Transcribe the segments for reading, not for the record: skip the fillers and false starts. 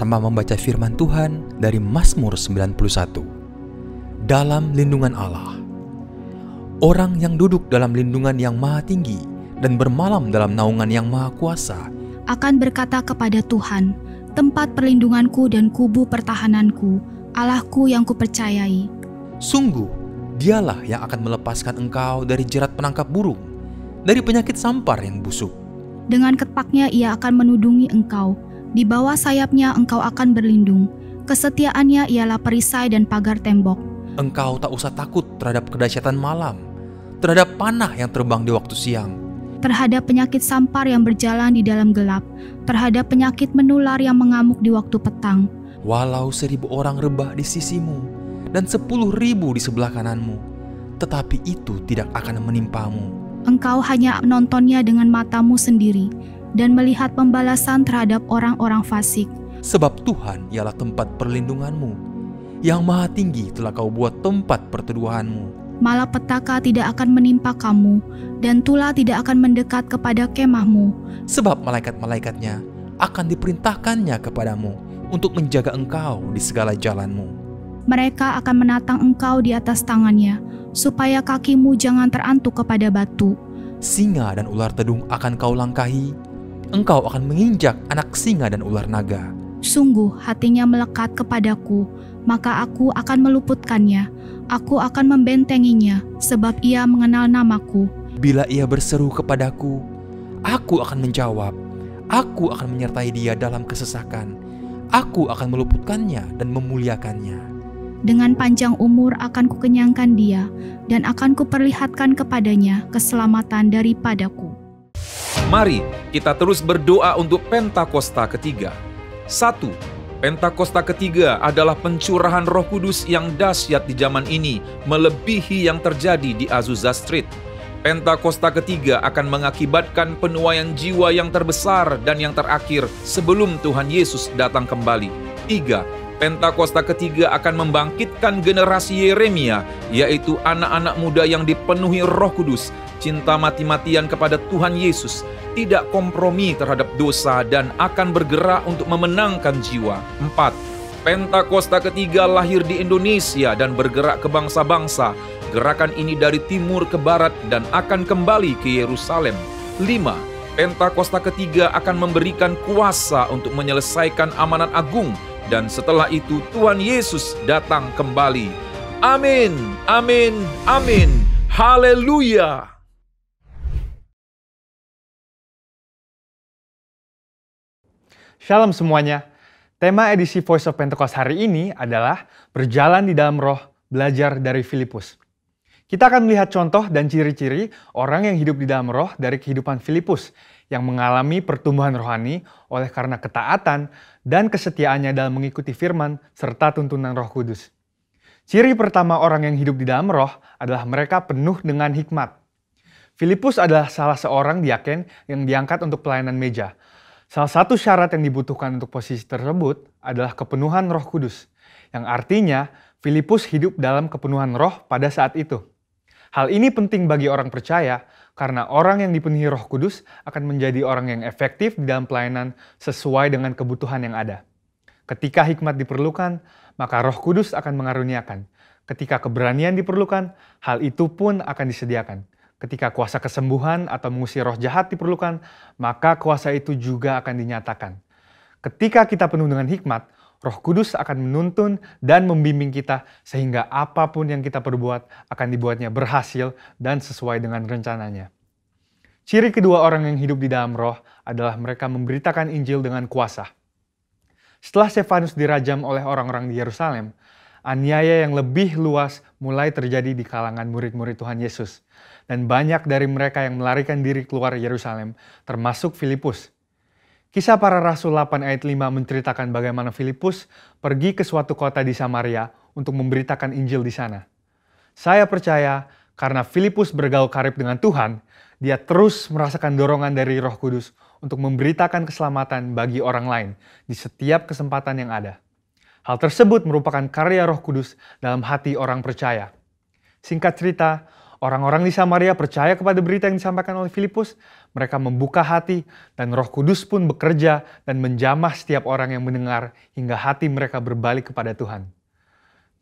bersama membaca firman Tuhan dari Mazmur 91. Dalam lindungan Allah. Orang yang duduk dalam lindungan yang maha tinggi dan bermalam dalam naungan yang maha kuasa akan berkata kepada Tuhan, tempat perlindunganku dan kubu pertahananku, Allahku yang kupercayai. Sungguh, dialah yang akan melepaskan engkau dari jerat penangkap burung, dari penyakit sampar yang busuk. Dengan ketpaknya ia akan menudungi engkau, di bawah sayapnya engkau akan berlindung. Kesetiaannya ialah perisai dan pagar tembok. Engkau tak usah takut terhadap kedahsyatan malam, terhadap panah yang terbang di waktu siang, terhadap penyakit sampar yang berjalan di dalam gelap, terhadap penyakit menular yang mengamuk di waktu petang. Walau 1.000 orang rebah di sisimu dan 10.000 di sebelah kananmu, tetapi itu tidak akan menimpamu. Engkau hanya menontonnya dengan matamu sendiri dan melihat pembalasan terhadap orang-orang fasik. Sebab Tuhan ialah tempat perlindunganmu, yang maha tinggi telah kau buat tempat perteduhanmu. Malapetaka tidak akan menimpa kamu, dan tulah tidak akan mendekat kepada kemahmu. Sebab malaikat-malaikatnya akan diperintahkannya kepadamu untuk menjaga engkau di segala jalanmu. Mereka akan menatang engkau di atas tangannya, supaya kakimu jangan terantuk kepada batu. Singa dan ular tedung akan kau langkahi, engkau akan menginjak anak singa dan ular naga. Sungguh hatinya melekat kepadaku, maka aku akan meluputkannya. Aku akan membentenginya, sebab ia mengenal namaku. Bila ia berseru kepadaku, aku akan menjawab. Aku akan menyertai dia dalam kesesakan. Aku akan meluputkannya dan memuliakannya. Dengan panjang umur akan kukenyangkan dia, dan akan kuperlihatkan kepadanya keselamatan daripadaku. Mari kita terus berdoa untuk Pentakosta ketiga. 1. Pentakosta ketiga adalah pencurahan Roh Kudus yang dahsyat di zaman ini, melebihi yang terjadi di Azusa Street. Pentakosta ketiga akan mengakibatkan penuaian jiwa yang terbesar dan yang terakhir sebelum Tuhan Yesus datang kembali. 3. Pentakosta ketiga akan membangkitkan generasi Yeremia, yaitu anak-anak muda yang dipenuhi Roh Kudus, cinta mati-matian kepada Tuhan Yesus, tidak kompromi terhadap dosa dan akan bergerak untuk memenangkan jiwa. 4. Pentakosta ketiga lahir di Indonesia dan bergerak ke bangsa-bangsa. Gerakan ini dari timur ke barat dan akan kembali ke Yerusalem. 5. Pentakosta ketiga akan memberikan kuasa untuk menyelesaikan amanat agung, dan setelah itu Tuhan Yesus datang kembali. Amin, amin, amin. Haleluya. Shalom semuanya. Tema edisi Voice of Pentecost hari ini adalah berjalan di dalam roh, belajar dari Filipus. Kita akan melihat contoh dan ciri-ciri orang yang hidup di dalam roh dari kehidupan Filipus yang mengalami pertumbuhan rohani oleh karena ketaatan dan kesetiaannya dalam mengikuti firman serta tuntunan Roh Kudus. Ciri pertama orang yang hidup di dalam roh adalah mereka penuh dengan hikmat. Filipus adalah salah seorang diaken yang diangkat untuk pelayanan meja. Salah satu syarat yang dibutuhkan untuk posisi tersebut adalah kepenuhan Roh Kudus, yang artinya Filipus hidup dalam kepenuhan roh pada saat itu. Hal ini penting bagi orang percaya karena orang yang dipenuhi Roh Kudus akan menjadi orang yang efektif di dalam pelayanan sesuai dengan kebutuhan yang ada. Ketika hikmat diperlukan, maka Roh Kudus akan mengaruniakan. Ketika keberanian diperlukan, hal itu pun akan disediakan. Ketika kuasa kesembuhan atau mengusir roh jahat diperlukan, maka kuasa itu juga akan dinyatakan. Ketika kita penuh dengan hikmat, Roh Kudus akan menuntun dan membimbing kita sehingga apapun yang kita perbuat akan dibuatnya berhasil dan sesuai dengan rencananya. Ciri kedua orang yang hidup di dalam roh adalah mereka memberitakan Injil dengan kuasa. Setelah Stefanus dirajam oleh orang-orang di Yerusalem, aniaya yang lebih luas mulai terjadi di kalangan murid-murid Tuhan Yesus. Dan banyak dari mereka yang melarikan diri keluar Yerusalem, termasuk Filipus. Kisah Para Rasul 8 ayat 5 menceritakan bagaimana Filipus pergi ke suatu kota di Samaria untuk memberitakan Injil di sana. Saya percaya karena Filipus bergaul karib dengan Tuhan, dia terus merasakan dorongan dari Roh Kudus untuk memberitakan keselamatan bagi orang lain di setiap kesempatan yang ada. Hal tersebut merupakan karya Roh Kudus dalam hati orang percaya. Singkat cerita, Orang-orang di Samaria percaya kepada berita yang disampaikan oleh Filipus. Mereka membuka hati dan Roh Kudus pun bekerja dan menjamah setiap orang yang mendengar hingga hati mereka berbalik kepada Tuhan.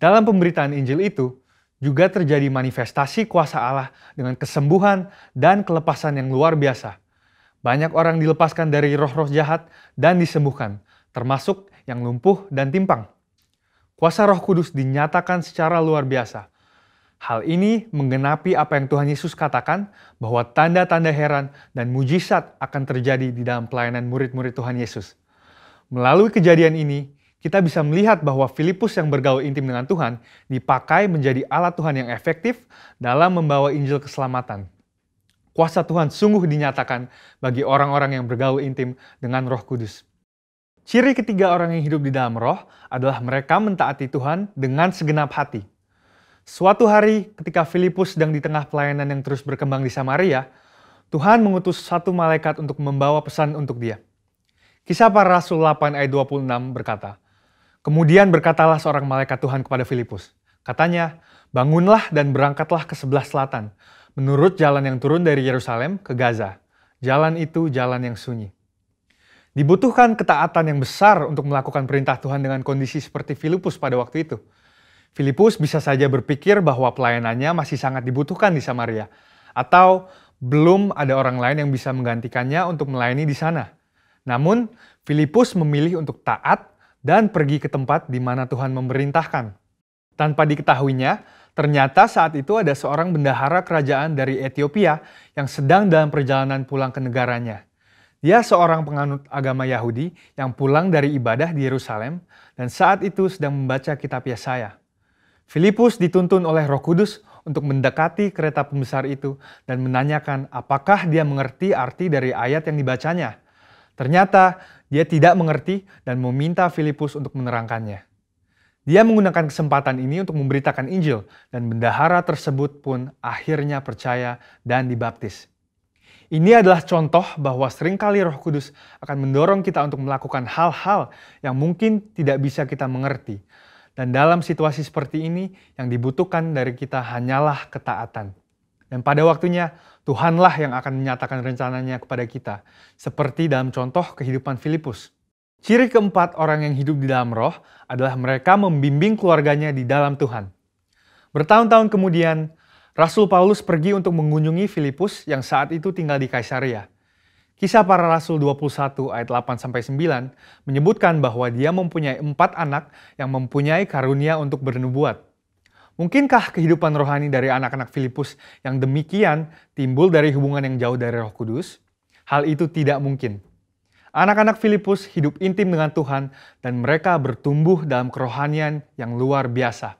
Dalam pemberitaan Injil itu juga terjadi manifestasi kuasa Allah dengan kesembuhan dan kelepasan yang luar biasa. Banyak orang dilepaskan dari roh-roh jahat dan disembuhkan, termasuk yang lumpuh dan timpang. Kuasa Roh Kudus dinyatakan secara luar biasa. Hal ini menggenapi apa yang Tuhan Yesus katakan bahwa tanda-tanda heran dan mujizat akan terjadi di dalam pelayanan murid-murid Tuhan Yesus. Melalui kejadian ini, kita bisa melihat bahwa Filipus yang bergaul intim dengan Tuhan dipakai menjadi alat Tuhan yang efektif dalam membawa Injil keselamatan. Kuasa Tuhan sungguh dinyatakan bagi orang-orang yang bergaul intim dengan Roh Kudus. Ciri ketiga orang yang hidup di dalam Roh adalah mereka mentaati Tuhan dengan segenap hati. Suatu hari ketika Filipus sedang di tengah pelayanan yang terus berkembang di Samaria, Tuhan mengutus satu malaikat untuk membawa pesan untuk dia. Kisah Para Rasul 8 ayat 26 berkata, "Kemudian berkatalah seorang malaikat Tuhan kepada Filipus. Katanya, bangunlah dan berangkatlah ke sebelah selatan, menurut jalan yang turun dari Yerusalem ke Gaza. Jalan itu jalan yang sunyi." Dibutuhkan ketaatan yang besar untuk melakukan perintah Tuhan dengan kondisi seperti Filipus pada waktu itu. Filipus bisa saja berpikir bahwa pelayanannya masih sangat dibutuhkan di Samaria, atau belum ada orang lain yang bisa menggantikannya untuk melayani di sana. Namun, Filipus memilih untuk taat dan pergi ke tempat di mana Tuhan memerintahkan. Tanpa diketahuinya, ternyata saat itu ada seorang bendahara kerajaan dari Ethiopia yang sedang dalam perjalanan pulang ke negaranya. Dia seorang penganut agama Yahudi yang pulang dari ibadah di Yerusalem dan saat itu sedang membaca kitab Yesaya. Filipus dituntun oleh Roh Kudus untuk mendekati kereta pembesar itu dan menanyakan apakah dia mengerti arti dari ayat yang dibacanya. Ternyata dia tidak mengerti dan meminta Filipus untuk menerangkannya. Dia menggunakan kesempatan ini untuk memberitakan Injil dan bendahara tersebut pun akhirnya percaya dan dibaptis. Ini adalah contoh bahwa seringkali Roh Kudus akan mendorong kita untuk melakukan hal-hal yang mungkin tidak bisa kita mengerti. Dan dalam situasi seperti ini, yang dibutuhkan dari kita hanyalah ketaatan. Dan pada waktunya, Tuhanlah yang akan menyatakan rencananya kepada kita, seperti dalam contoh kehidupan Filipus. Ciri keempat orang yang hidup di dalam Roh adalah mereka membimbing keluarganya di dalam Tuhan. Bertahun-tahun kemudian, Rasul Paulus pergi untuk mengunjungi Filipus yang saat itu tinggal di Kaisarea. Kisah Para Rasul 21 ayat 8-9 menyebutkan bahwa dia mempunyai 4 anak yang mempunyai karunia untuk bernubuat. Mungkinkah kehidupan rohani dari anak-anak Filipus yang demikian timbul dari hubungan yang jauh dari Roh Kudus? Hal itu tidak mungkin. Anak-anak Filipus hidup intim dengan Tuhan dan mereka bertumbuh dalam kerohanian yang luar biasa.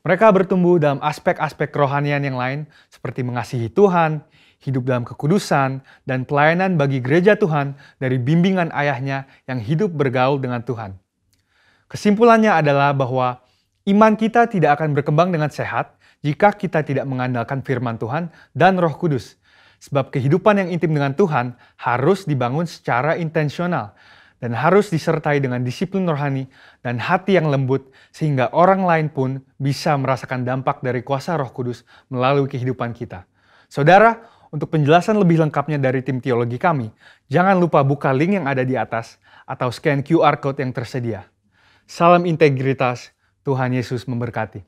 Mereka bertumbuh dalam aspek-aspek kerohanian yang lain seperti mengasihi Tuhan, hidup dalam kekudusan, dan pelayanan bagi gereja Tuhan dari bimbingan ayahnya yang hidup bergaul dengan Tuhan. Kesimpulannya adalah bahwa iman kita tidak akan berkembang dengan sehat jika kita tidak mengandalkan firman Tuhan dan Roh Kudus. Sebab kehidupan yang intim dengan Tuhan harus dibangun secara intensional dan harus disertai dengan disiplin rohani dan hati yang lembut sehingga orang lain pun bisa merasakan dampak dari kuasa Roh Kudus melalui kehidupan kita. Saudara, untuk penjelasan lebih lengkapnya dari tim teologi kami, jangan lupa buka link yang ada di atas atau scan QR Code yang tersedia. Salam integritas, Tuhan Yesus memberkati.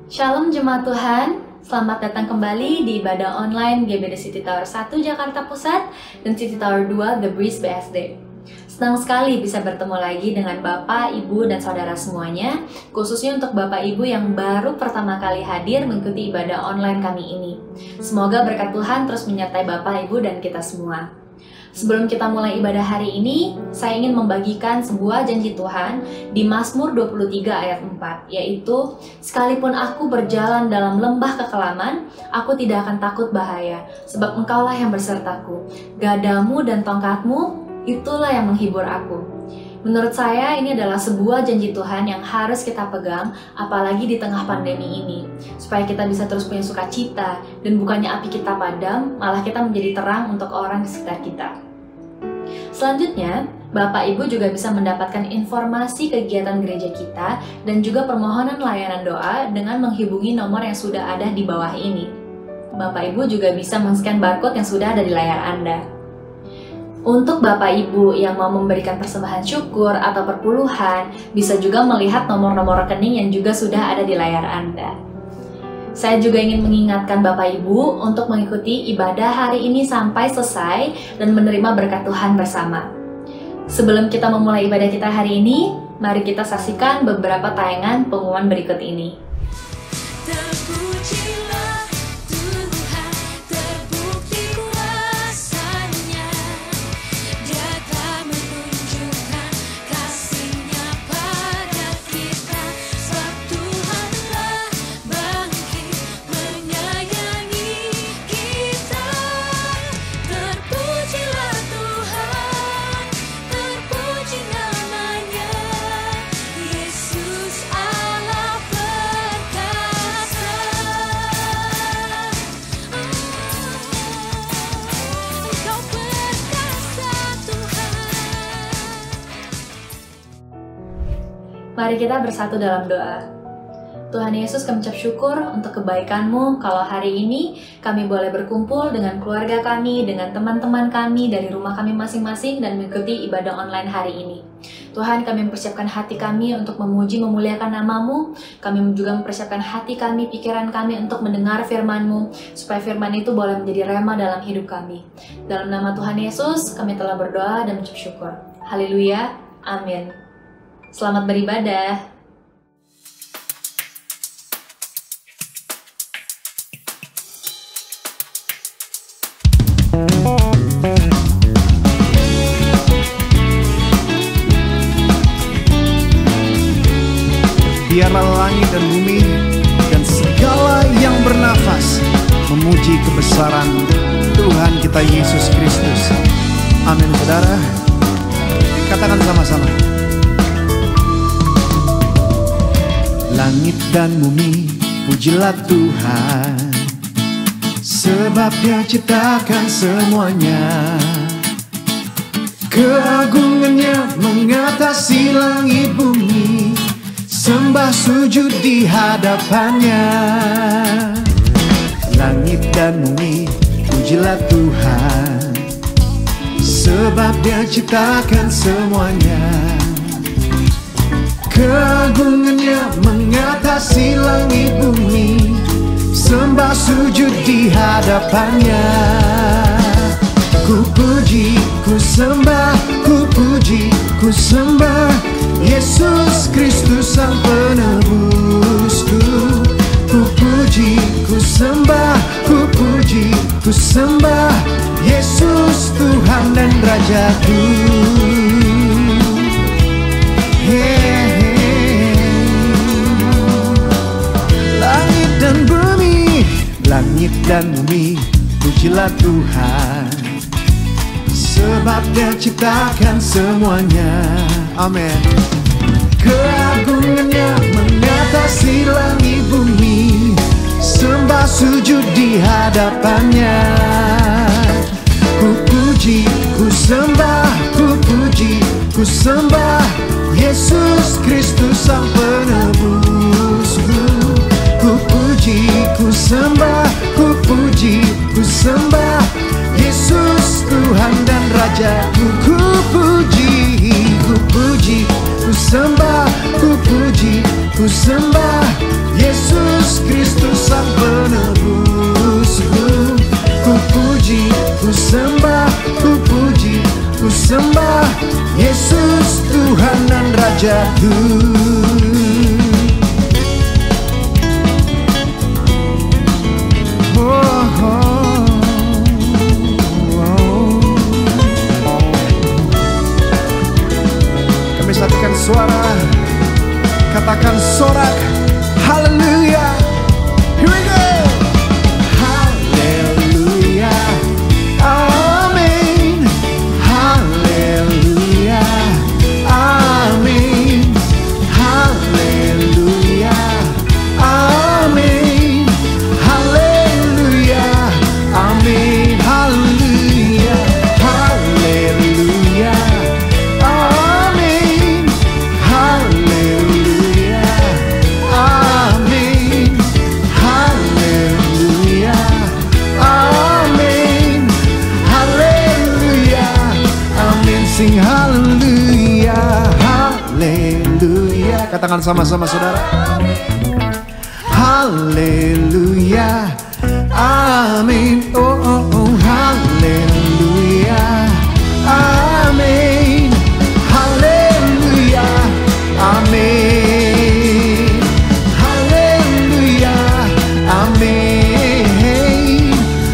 Shalom Jemaat Tuhan, selamat datang kembali di ibadah online GBD City Tower 1 Jakarta Pusat dan City Tower 2 The Breeze BSD. Senang sekali bisa bertemu lagi dengan Bapak, Ibu, dan Saudara semuanya, khususnya untuk Bapak Ibu yang baru pertama kali hadir mengikuti ibadah online kami ini. Semoga berkat Tuhan terus menyertai Bapak, Ibu, dan kita semua. Sebelum kita mulai ibadah hari ini, saya ingin membagikan sebuah janji Tuhan di Mazmur 23 ayat 4, yaitu, "Sekalipun aku berjalan dalam lembah kekelaman, aku tidak akan takut bahaya, sebab Engkaulah yang bersertaku. Gadamu dan tongkatmu, itulah yang menghibur aku." Menurut saya ini adalah sebuah janji Tuhan yang harus kita pegang, apalagi di tengah pandemi ini, supaya kita bisa terus punya sukacita, dan bukannya api kita padam, malah kita menjadi terang untuk orang di sekitar kita. Selanjutnya, Bapak Ibu juga bisa mendapatkan informasi kegiatan gereja kita dan juga permohonan layanan doa dengan menghubungi nomor yang sudah ada di bawah ini. Bapak Ibu juga bisa men-scan barcode yang sudah ada di layar Anda. Untuk Bapak Ibu yang mau memberikan persembahan syukur atau perpuluhan, bisa juga melihat nomor-nomor rekening yang juga sudah ada di layar Anda. Saya juga ingin mengingatkan Bapak Ibu untuk mengikuti ibadah hari ini sampai selesai dan menerima berkat Tuhan bersama. Sebelum kita memulai ibadah kita hari ini, mari kita saksikan beberapa tayangan pengumuman berikut ini. Terpujilah Tuhan, terbukti kuasa-Nya. Dia telah menunjukkan kasih-Nya pada kita. Sebab Tuhan telah bangkit menyayangi kita. Terpujilah Tuhan, terpuji nama-Nya, Yesus Allah perkasa. Engkau perkasa Tuhan. Mari kita bersatu dalam doa. Tuhan Yesus, kami ucap syukur untuk kebaikan-Mu kalau hari ini kami boleh berkumpul dengan keluarga kami, dengan teman-teman kami dari rumah kami masing-masing dan mengikuti ibadah online hari ini. Tuhan, kami mempersiapkan hati kami untuk memuji, memuliakan nama-Mu. Kami juga mempersiapkan hati kami, pikiran kami untuk mendengar firman-Mu, supaya firman itu boleh menjadi rema dalam hidup kami. Dalam nama Tuhan Yesus, kami telah berdoa dan mengucap syukur. Haleluya, amin. Selamat beribadah. Biarlah langit dan bumi dan segala yang bernafas memuji kebesaran Tuhan kita Yesus Kristus. Amin, saudara. Katakan sama-sama. Langit dan bumi, pujilah Tuhan, sebab Dia ciptakan semuanya. Keagungannya mengatasi langit bumi, sembah sujud di hadapannya. Langit dan bumi, pujilah Tuhan, sebab Dia ciptakan semuanya. Keagungannya mengatasi langit bumi, sembah sujud di hadapannya. Ku puji, ku sembah, ku puji, ku sembah Yesus Kristus Sang Penebusku. Ku puji, ku sembah, ku puji, ku sembah Yesus Tuhan dan Rajaku. Langit dan bumi, langit dan bumi, pujilah Tuhan, sebab Dia ciptakan semuanya. Amin. Keagungannya mengatasi langit bumi, sembah sujud di hadapannya. Ku puji, ku sembah, ku puji, ku sembah Yesus Kristus Sang Penebusku. Ku puji, ku sembah, ku puji, ku sembah Yesus Tuhan dan Rajaku. Ku puji, ku puji, ku sembah, ku puji, ku sembah Yesus Kristus Sang Penebusku. Ku puji, ku sembah, ku puji, ku sembah Yesus Tuhan dan Rajaku. Kami satukan suara, katakan sorak, haleluya. Here we go. Haleluya, amin. Haleluya, amin. Angkat tangan sama-sama saudara. Haleluya, amin. Oh, oh, oh, haleluya, amin. Haleluya, amin. Haleluya, amin.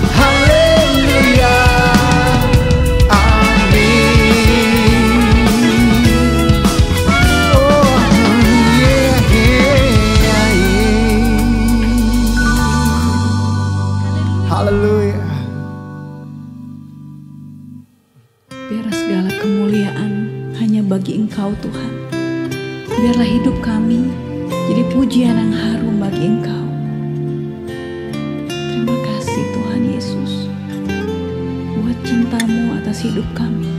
Haleluya, amin. Oh, yeah, yeah, yeah. Haleluya. Biarlah segala kemuliaan hanya bagi Engkau Tuhan. Biarlah hidup kami jadi pujian yang harum bagi Engkau. Terima kasih Tuhan Yesus buat cinta-Mu atas hidup kami.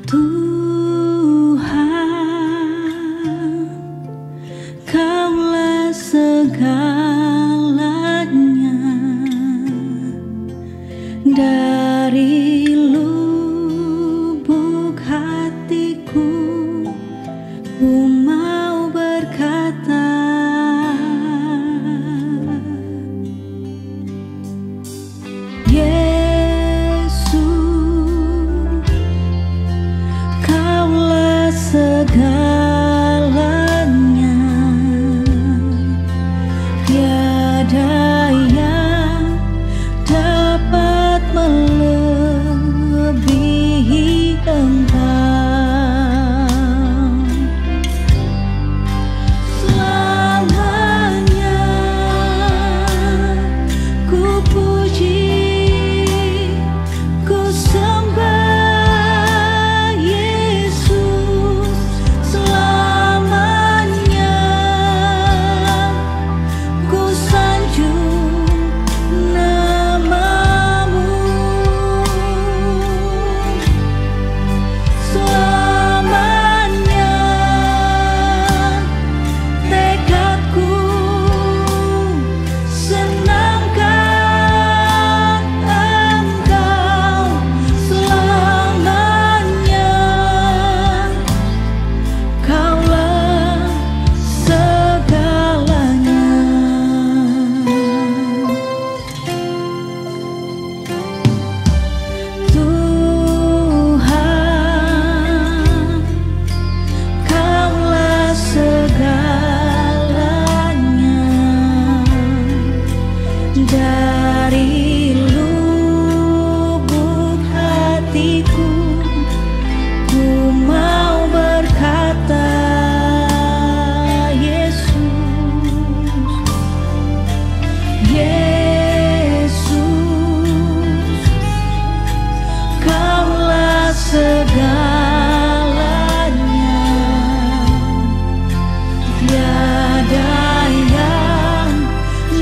Tuhan, Kaulah segalanya. Dari lubuk hatiku ku mau berkata, Yesus, Kaulah segalanya. Tiada yang dapat melebihi Engkau. Selamanya ku puji, ku sembah Yesus. Selamanya ku sanjung nama-Mu. Selamanya tekadku senangkan Engkau. Selamanya Kaulah segalanya. Tuhan, Kaulah segalanya. Dari lubuk hatiku ku mau berkata, Yesus, Yesus, Kaulah segalanya. Tiada yang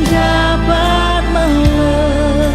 dapat melebihi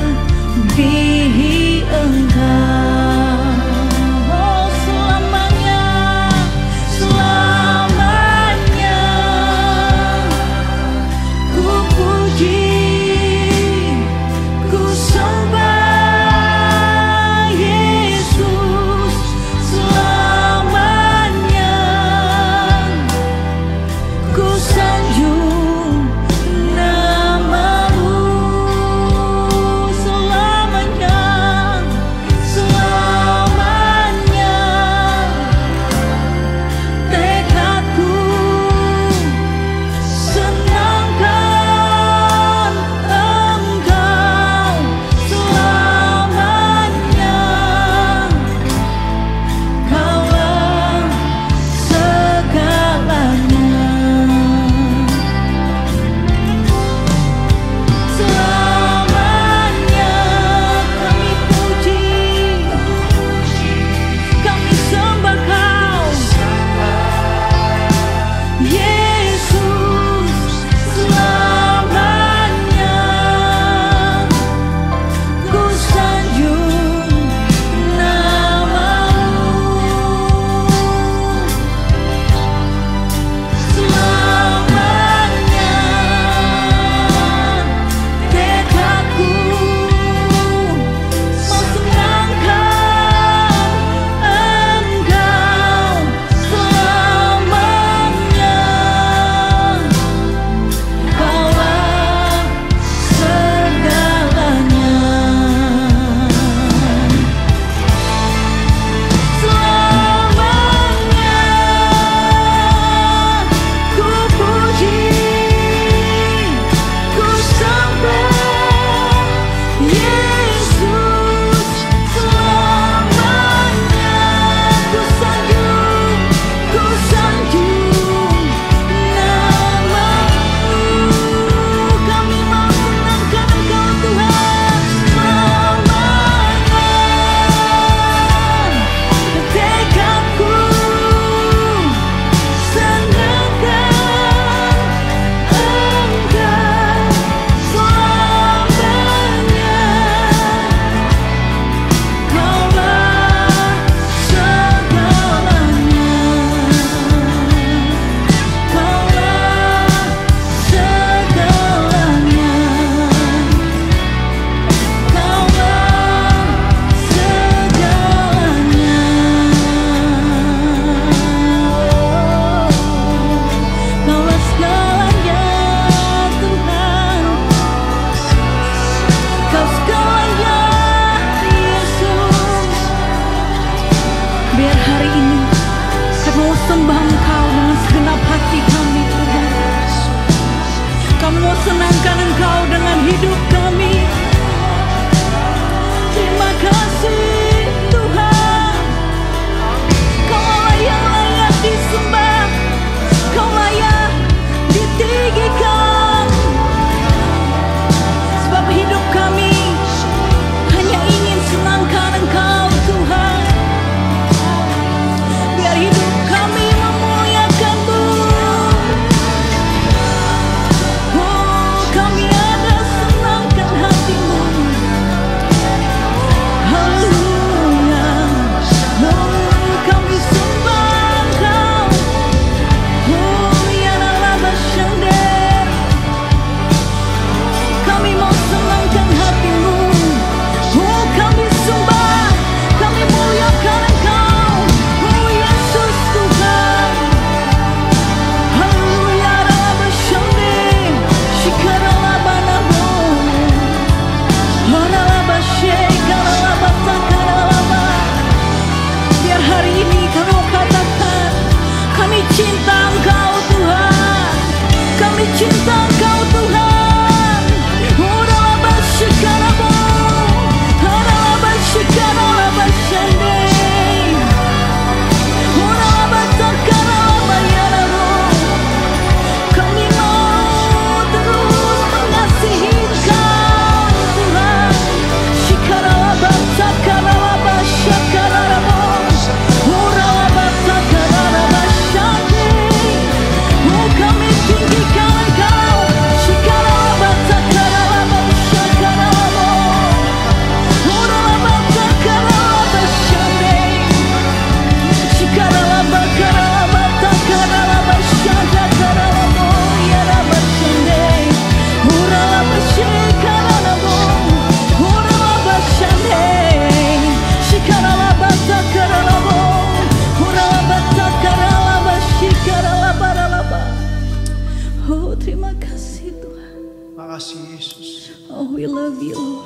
Oh, we love you, Lord.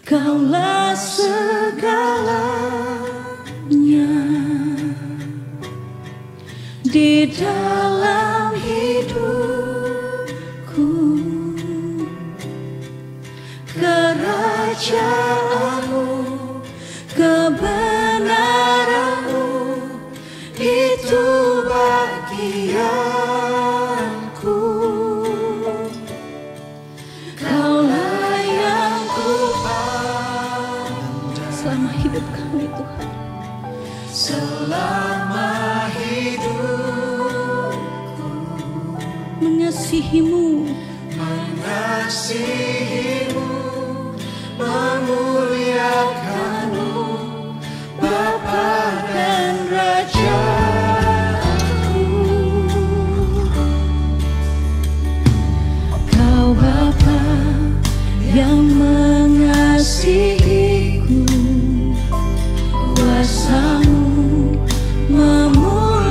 Kaulah segalanya di dalam hidupku. Kerajaanmu, kebenaranmu, itu bagianku. Kaulah yang kupandang selama hidup kami, Tuhan. Selama hidupku mengasihimu, memuliakanmu, Bapa dan Rajaku. Kau Bapa yang mengasihiku, kuasa-Mu memulihkanku.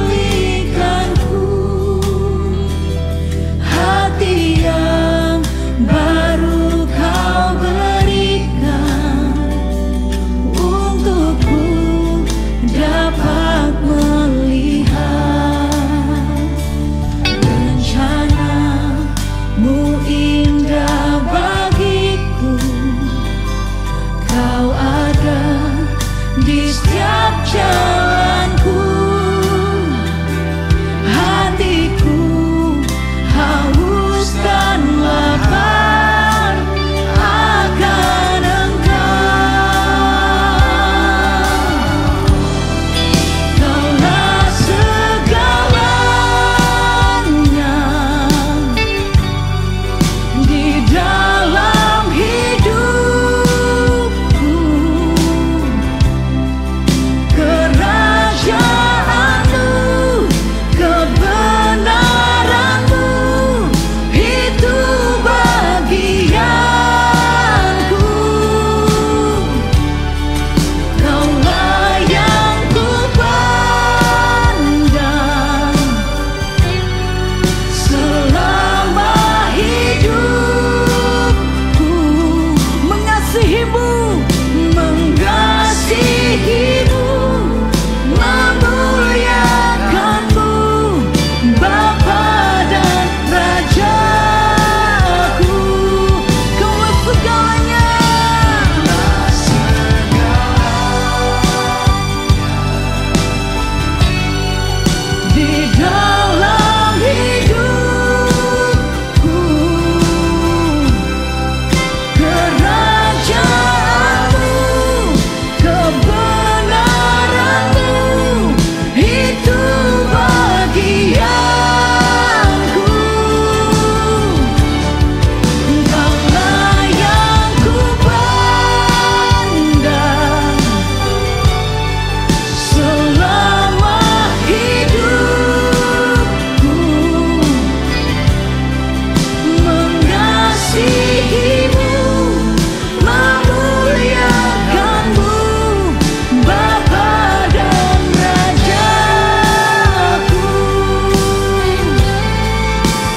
Hati yang baru Kau berikan untukku dapat melihat rencana-Mu indah bagiku. Kau ada di setiap jalanku. Hatiku haus dan lapar akan Engkau. Kaulah segalanya di dalam hidupku. Kerajaanmu, kebenaranmu, itu bagianku. Kaulah yang kupandang selama hidupku. Mengasihimu, mengasihimu, memuliakanmu, Bapa dan Rajaku. Kaulah segalanya. Di dalam hidupku. Kerajaanmu, kebenaranmu, itu bagianku. Kaulah yang kupandang selama hidupku. Mengasihimu, memuliakanmu, Bapa dan Rajaku.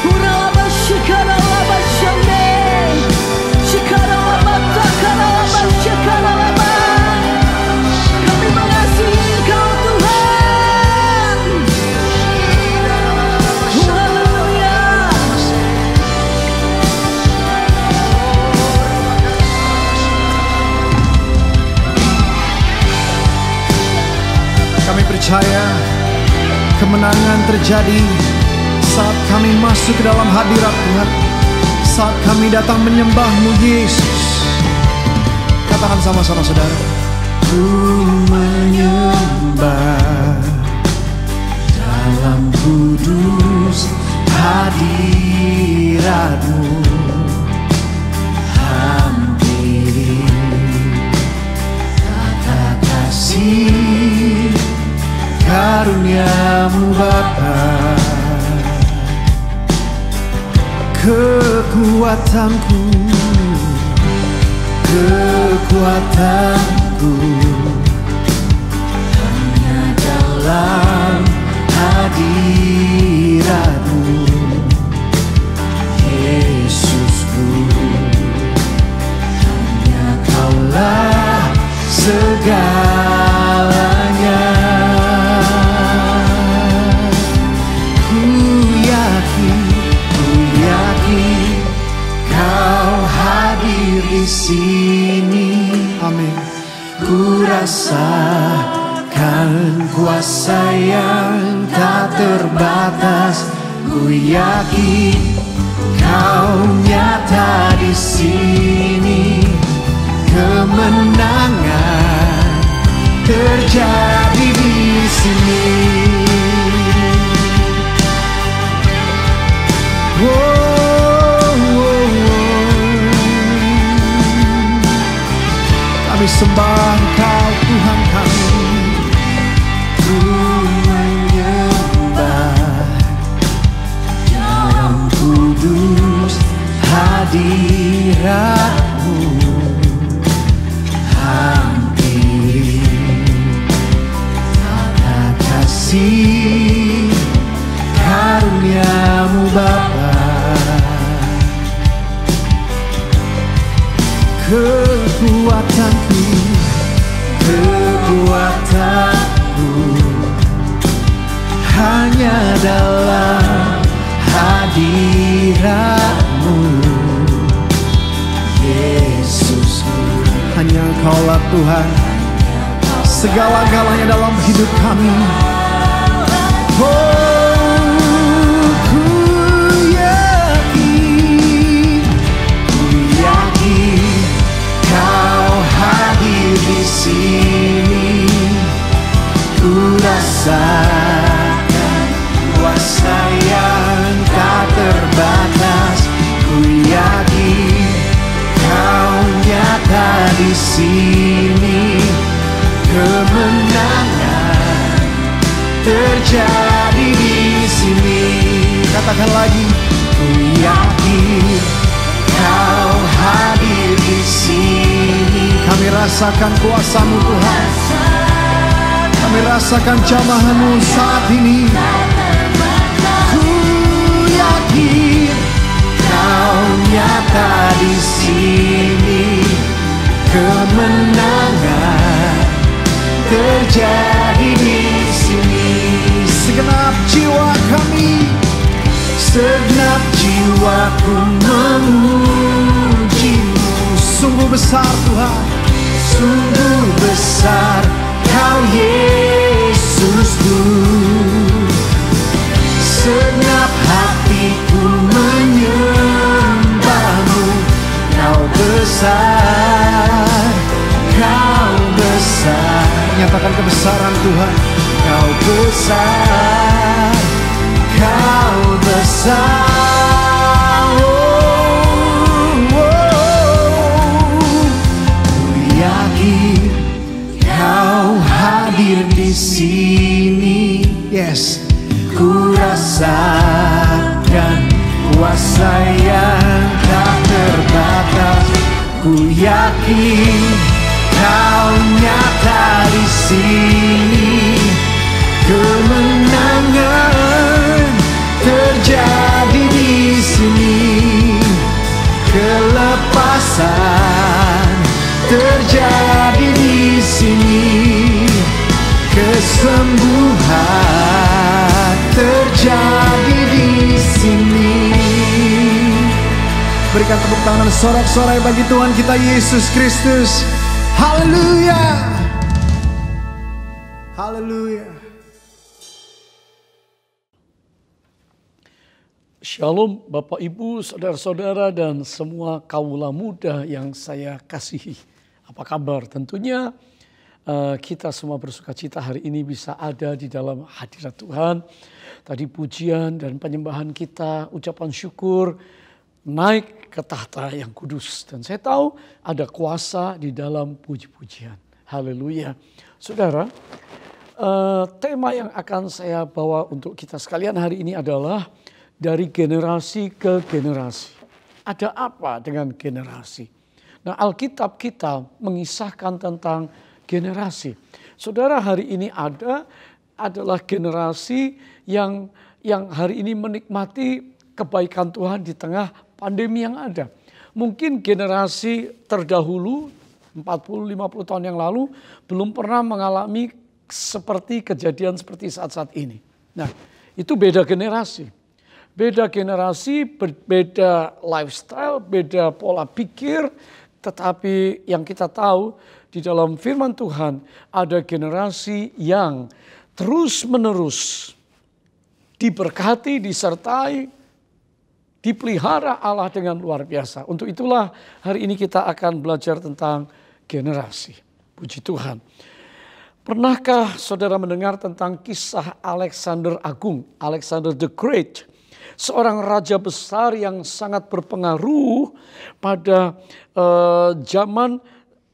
Uralaba shikaralaba shande, shikaralaba takaralaba shikaralaba. Kami mengasihi Engkau, Tuhan. Haleluya. Kami percaya kemenangan terjadi saat kami masuk ke dalam hadirat Tuhan, saat kami datang menyembah-Mu Yesus. Katakan sama-sama saudara. Ku menyembah dalam kudus hadirat-Mu. Hampiri kata kasih karunia-Mu Bapa. Kekuatanku, kekuatanku hanya dalam hadirat-Mu. di sini. Amin. Ku rasakan kuasa yang tak terbatas. Ku yakin Kau nyata di sini. Kemenangan terjadi di sini. Kami sembah Engkau Tuhan kami. Ku menyembah dalam kudus hadirat-Mu. Hampiri tata kasih karunia-Mu Bapa. Kekuatanku hanya dalam hadirat-Mu, Yesus. Hanya Engkau-lah Tuhan, segala-galanya dalam hidup kami. Di sini ku rasakan kuasa yang tak terbatas. Ku yakin Kau nyata di sini. Kemenangan terjadi di sini. Katakan lagi. Ku yakin Kau hadir di sini. Kami rasakan kuasa-Mu Tuhan. Kami rasakan jamahan-Mu saat ini. Ku yakin Kau nyata di sini. Kemenangan terjadi di sini. Segenap jiwa kami, segenap jiwaku memuji-Mu. Sungguh besar Tuhan, sungguh besar Kau Yesusku. Segenap hatiku menyembah-Mu. Kau besar, Kau besar. Nyatakan kebesaran Tuhan. Kau besar, Kau besar. Kau hadir di sini. Yes. Ku rasakan kuasa yang tak terbatas. Ku yakin Kau nyata di sini. Kemenangan terjadi di sini. Kelepasan terjadi di sini. Kesembuhan terjadi di sini. Berikan tepuk tangan sorak-sorai bagi Tuhan kita Yesus Kristus. Haleluya. Haleluya. Shalom Bapak Ibu, Saudara-saudara dan semua kaula muda yang saya kasihi. Apa kabar? Tentunya kita semua bersuka cita hari ini bisa ada di dalam hadirat Tuhan. Tadi pujian dan penyembahan kita, ucapan syukur naik ke tahta yang kudus. Dan saya tahu ada kuasa di dalam puji-pujian. Haleluya. Saudara, tema yang akan saya bawa untuk kita sekalian hari ini adalah dari generasi ke generasi. Ada apa dengan generasi? Nah, Alkitab kita mengisahkan tentang generasi. Saudara, hari ini adalah generasi yang hari ini menikmati kebaikan Tuhan di tengah pandemi yang ada. Mungkin generasi terdahulu 40-50 tahun yang lalu belum pernah mengalami seperti kejadian seperti saat-saat ini. Nah, itu beda generasi. Beda generasi, berbeda lifestyle, beda pola pikir, Tetapi yang kita tahu di dalam firman Tuhan ada generasi yang terus-menerus diberkati, disertai, dipelihara Allah dengan luar biasa. Untuk itulah hari ini kita akan belajar tentang generasi. Puji Tuhan. Pernahkah saudara mendengar tentang kisah Alexander Agung, Alexander the Great? Seorang raja besar yang sangat berpengaruh pada zaman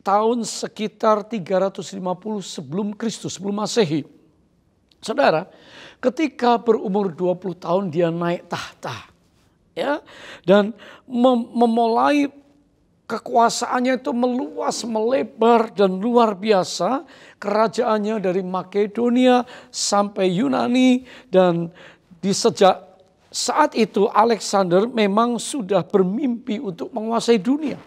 tahun sekitar 350 sebelum Kristus, sebelum Masehi. Saudara, ketika berumur 20 tahun dia naik tahta, ya, dan memulai kekuasaannya itu meluas, melebar dan luar biasa. Kerajaannya dari Makedonia sampai Yunani, dan di sejak saat itu Alexander memang sudah bermimpi untuk menguasai dunia.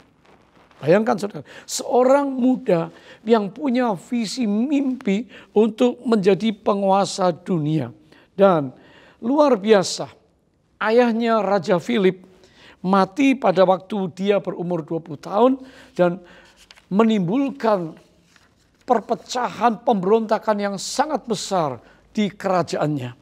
Bayangkan saudara, seorang muda yang punya visi mimpi untuk menjadi penguasa dunia. Dan luar biasa, ayahnya Raja Philip mati pada waktu dia berumur 20 tahun dan menimbulkan perpecahan, pemberontakan yang sangat besar di kerajaannya.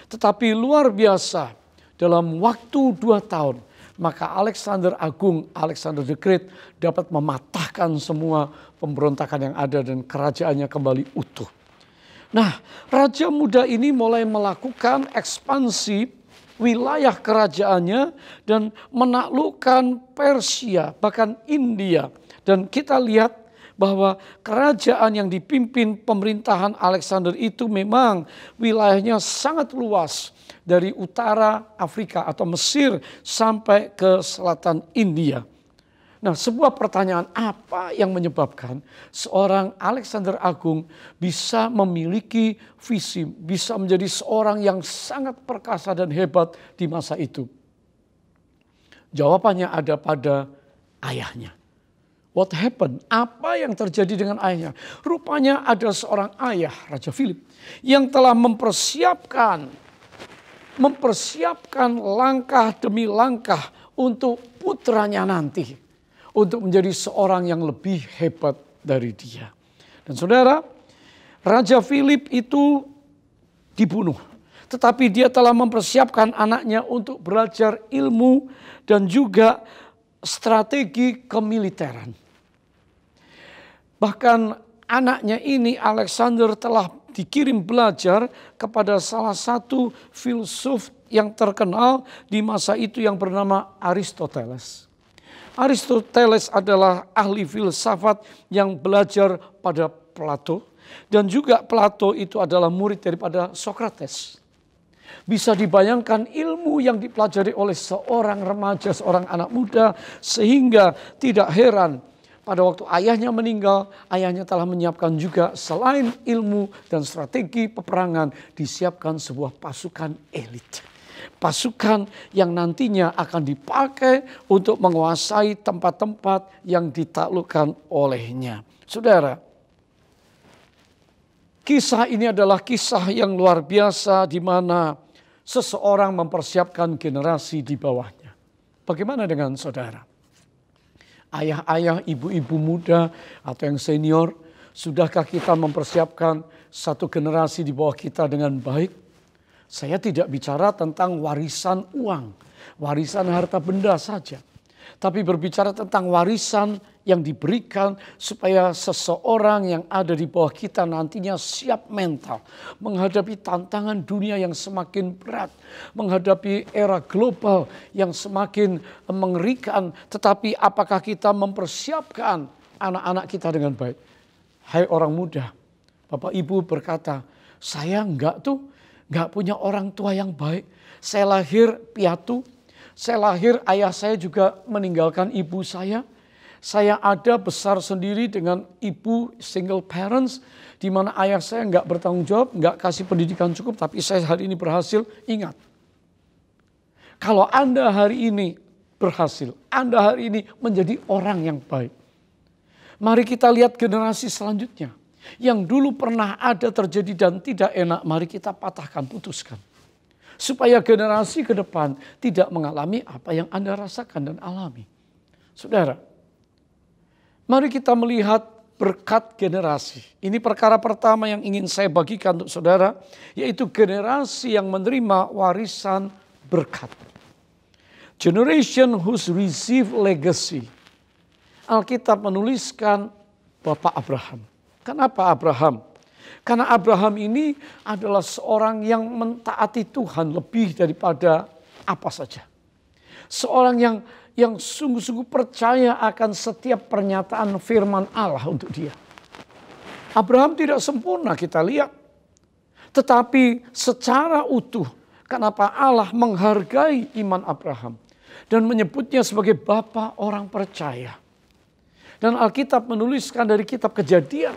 Tetapi luar biasa, dalam waktu 2 tahun, maka Alexander Agung, Alexander the Great dapat mematahkan semua pemberontakan yang ada dan kerajaannya kembali utuh. Nah, raja muda ini mulai melakukan ekspansi wilayah kerajaannya dan menaklukkan Persia, bahkan India. Dan kita lihat bahwa kerajaan yang dipimpin pemerintahan Alexander itu memang wilayahnya sangat luas. Dari utara Afrika atau Mesir sampai ke selatan India. Nah, sebuah pertanyaan, apa yang menyebabkan seorang Alexander Agung bisa memiliki visi, bisa menjadi seorang yang sangat perkasa dan hebat di masa itu? Jawabannya ada pada ayahnya. What happened? Apa yang terjadi dengan ayahnya? Rupanya ada seorang ayah, Raja Philip, yang telah mempersiapkan langkah demi langkah untuk putranya nanti. Untuk menjadi seorang yang lebih hebat dari dia. Dan saudara, Raja Philip itu dibunuh. Tetapi dia telah mempersiapkan anaknya untuk belajar ilmu dan juga strategi kemiliteran. Bahkan anaknya ini, Alexander, telah dikirim belajar kepada salah satu filsuf yang terkenal di masa itu yang bernama Aristoteles. Aristoteles adalah ahli filsafat yang belajar pada Plato. Dan juga Plato itu adalah murid daripada Socrates. Bisa dibayangkan ilmu yang dipelajari oleh seorang remaja, seorang anak muda. Sehingga tidak heran pada waktu ayahnya meninggal, ayahnya telah menyiapkan juga selain ilmu dan strategi peperangan, disiapkan sebuah pasukan elit. Pasukan yang nantinya akan dipakai untuk menguasai tempat-tempat yang ditaklukkan olehnya. Saudara, kisah ini adalah kisah yang luar biasa di mana seseorang mempersiapkan generasi di bawahnya. Bagaimana dengan saudara? Ayah-ayah, ibu-ibu muda atau yang senior, sudahkah kita mempersiapkan satu generasi di bawah kita dengan baik? Saya tidak bicara tentang warisan uang, warisan harta benda saja. Tapi berbicara tentang warisan yang diberikan supaya seseorang yang ada di bawah kita nantinya siap mental. Menghadapi tantangan dunia yang semakin berat. Menghadapi era global yang semakin mengerikan. Tetapi apakah kita mempersiapkan anak-anak kita dengan baik? Hai orang muda, Bapak Ibu berkata, saya enggak punya orang tua yang baik. Saya lahir piatu. Saya lahir, ayah saya juga meninggalkan ibu saya. Saya ada besar sendiri dengan ibu single parents. Di mana ayah saya enggak bertanggung jawab, enggak kasih pendidikan cukup. Tapi saya hari ini berhasil. Ingat, kalau Anda hari ini berhasil, Anda hari ini menjadi orang yang baik. Mari kita lihat generasi selanjutnya. Yang dulu pernah ada terjadi dan tidak enak, mari kita patahkan, putuskan. Supaya generasi ke depan tidak mengalami apa yang Anda rasakan dan alami. Saudara, Mari kita melihat berkat generasi. Ini perkara pertama yang ingin saya bagikan untuk saudara, yaitu generasi yang menerima warisan berkat. Generation who's receive legacy. Alkitab menuliskan Bapak Abraham. Kenapa Abraham? Karena Abraham ini adalah seorang yang mentaati Tuhan lebih daripada apa saja. Seorang yang sungguh-sungguh percaya akan setiap pernyataan firman Allah untuk dia. Abraham tidak sempurna kita lihat. Tetapi secara utuh, kenapa Allah menghargai iman Abraham dan menyebutnya sebagai bapa orang percaya. Dan Alkitab menuliskan dari kitab Kejadian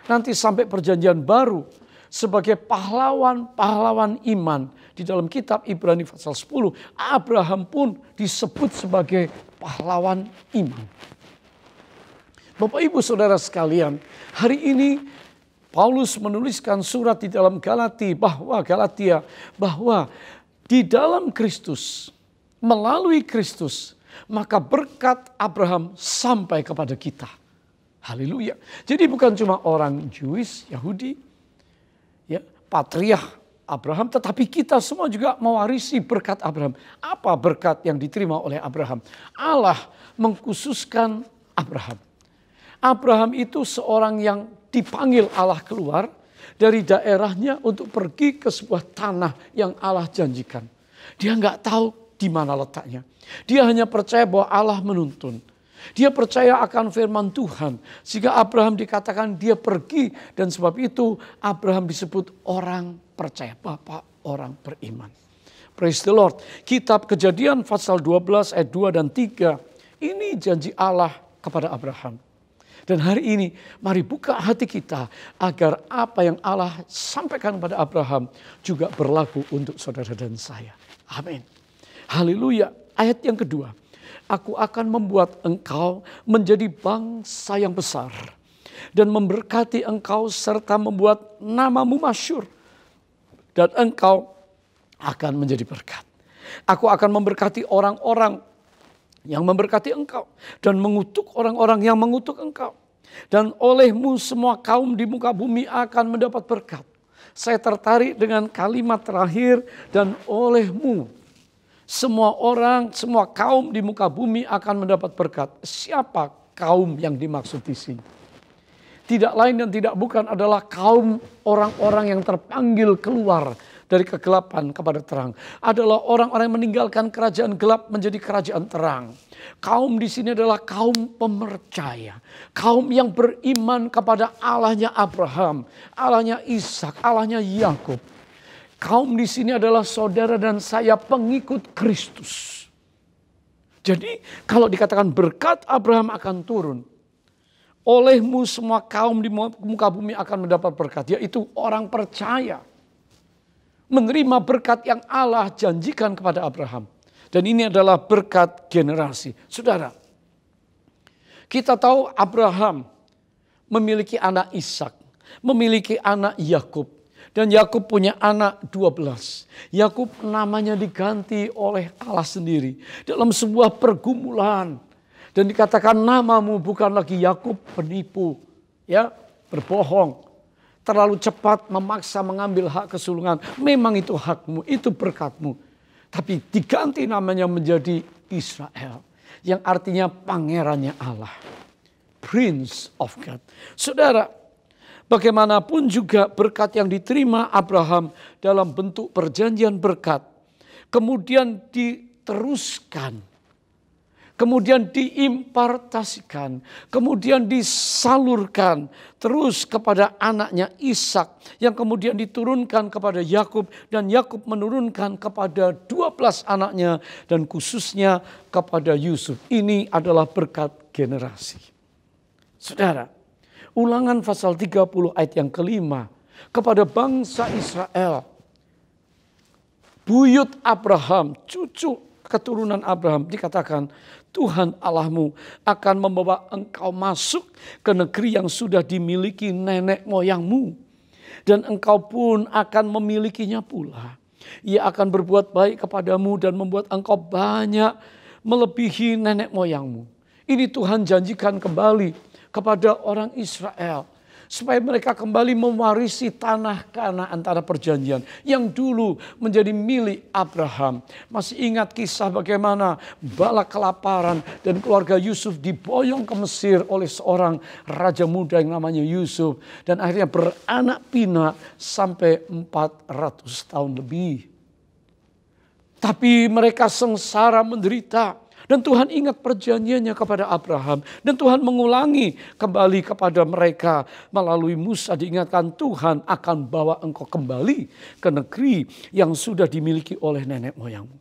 nanti sampai perjanjian baru sebagai pahlawan-pahlawan iman. Di dalam kitab Ibrani pasal 10, Abraham pun disebut sebagai pahlawan iman. Bapak Ibu Saudara sekalian, hari ini Paulus menuliskan surat di dalam Galatia bahwa di dalam Kristus, melalui Kristus, maka berkat Abraham sampai kepada kita. Haleluya. Jadi bukan cuma orang Jewish, Yahudi, ya, patriark Abraham, tetapi kita semua juga mewarisi berkat Abraham. Apa berkat yang diterima oleh Abraham? Allah mengkhususkan Abraham. Abraham itu seorang yang dipanggil Allah keluar dari daerahnya untuk pergi ke sebuah tanah yang Allah janjikan. Dia nggak tahu di mana letaknya. Dia hanya percaya bahwa Allah menuntun. Dia percaya akan firman Tuhan. Sehingga Abraham dikatakan dia pergi. Dan sebab itu Abraham disebut orang percaya. Bapak orang beriman. Praise the Lord. Kitab Kejadian pasal 12 ayat 2 dan 3. Ini janji Allah kepada Abraham. Dan hari ini mari buka hati kita agar apa yang Allah sampaikan kepada Abraham juga berlaku untuk saudara dan saya. Amin. Haleluya. Ayat yang kedua. Aku akan membuat engkau menjadi bangsa yang besar. Dan memberkati engkau serta membuat namamu masyhur. Dan engkau akan menjadi berkat. Aku akan memberkati orang-orang yang memberkati engkau. Dan mengutuk orang-orang yang mengutuk engkau. Dan olehmu semua kaum di muka bumi akan mendapat berkat. Saya tertarik dengan kalimat terakhir, dan olehmu semua orang, semua kaum di muka bumi akan mendapat berkat. Siapa kaum yang dimaksud di sini? Tidak lain dan tidak bukan adalah kaum orang-orang yang terpanggil keluar dari kegelapan kepada terang. Adalah orang-orang yang meninggalkan kerajaan gelap menjadi kerajaan terang. Kaum di sini adalah kaum pemercaya. Kaum yang beriman kepada Allahnya Abraham, Allahnya Ishak, Allahnya Yakub. Kaum di sini adalah saudara dan saya pengikut Kristus. Jadi kalau dikatakan berkat Abraham akan turun, olehmu semua kaum di muka bumi akan mendapat berkat, yaitu orang percaya. Menerima berkat yang Allah janjikan kepada Abraham. Dan ini adalah berkat generasi. Saudara, kita tahu Abraham memiliki anak Ishak, memiliki anak Yakub. Dan Yakub punya anak 12. Yakub namanya diganti oleh Allah sendiri dalam sebuah pergumulan. Dan dikatakan namamu bukan lagi Yakub penipu, ya, berbohong, terlalu cepat memaksa mengambil hak kesulungan. Memang itu hakmu, itu berkatmu. Tapi diganti namanya menjadi Israel, yang artinya pangerannya Allah. Prince of God. Saudara, bagaimanapun juga berkat yang diterima Abraham dalam bentuk perjanjian berkat, kemudian diteruskan, kemudian diimpartasikan, kemudian disalurkan terus kepada anaknya Ishak, yang kemudian diturunkan kepada Yakub, dan Yakub menurunkan kepada 12 anaknya dan khususnya kepada Yusuf. Ini adalah berkat generasi. Saudara, Ulangan pasal 30 ayat yang kelima, kepada bangsa Israel, buyut Abraham, cucu keturunan Abraham, dikatakan Tuhan Allahmu akan membawa engkau masuk ke negeri yang sudah dimiliki nenek moyangmu, dan engkau pun akan memilikinya pula. Ia akan berbuat baik kepadamu dan membuat engkau banyak melebihi nenek moyangmu. Ini Tuhan janjikan kembali kepada orang Israel. Supaya mereka kembali mewarisi tanah Kanaan, tanah perjanjian yang dulu menjadi milik Abraham. Masih ingat kisah bagaimana bala kelaparan dan keluarga Yusuf diboyong ke Mesir oleh seorang raja muda yang namanya Yusuf. Dan akhirnya beranak pinak sampai 400 tahun lebih. Tapi mereka sengsara menderita. Dan Tuhan ingat perjanjiannya kepada Abraham. Dan Tuhan mengulangi kembali kepada mereka melalui Musa, diingatkan Tuhan akan bawa engkau kembali ke negeri yang sudah dimiliki oleh nenek moyangmu.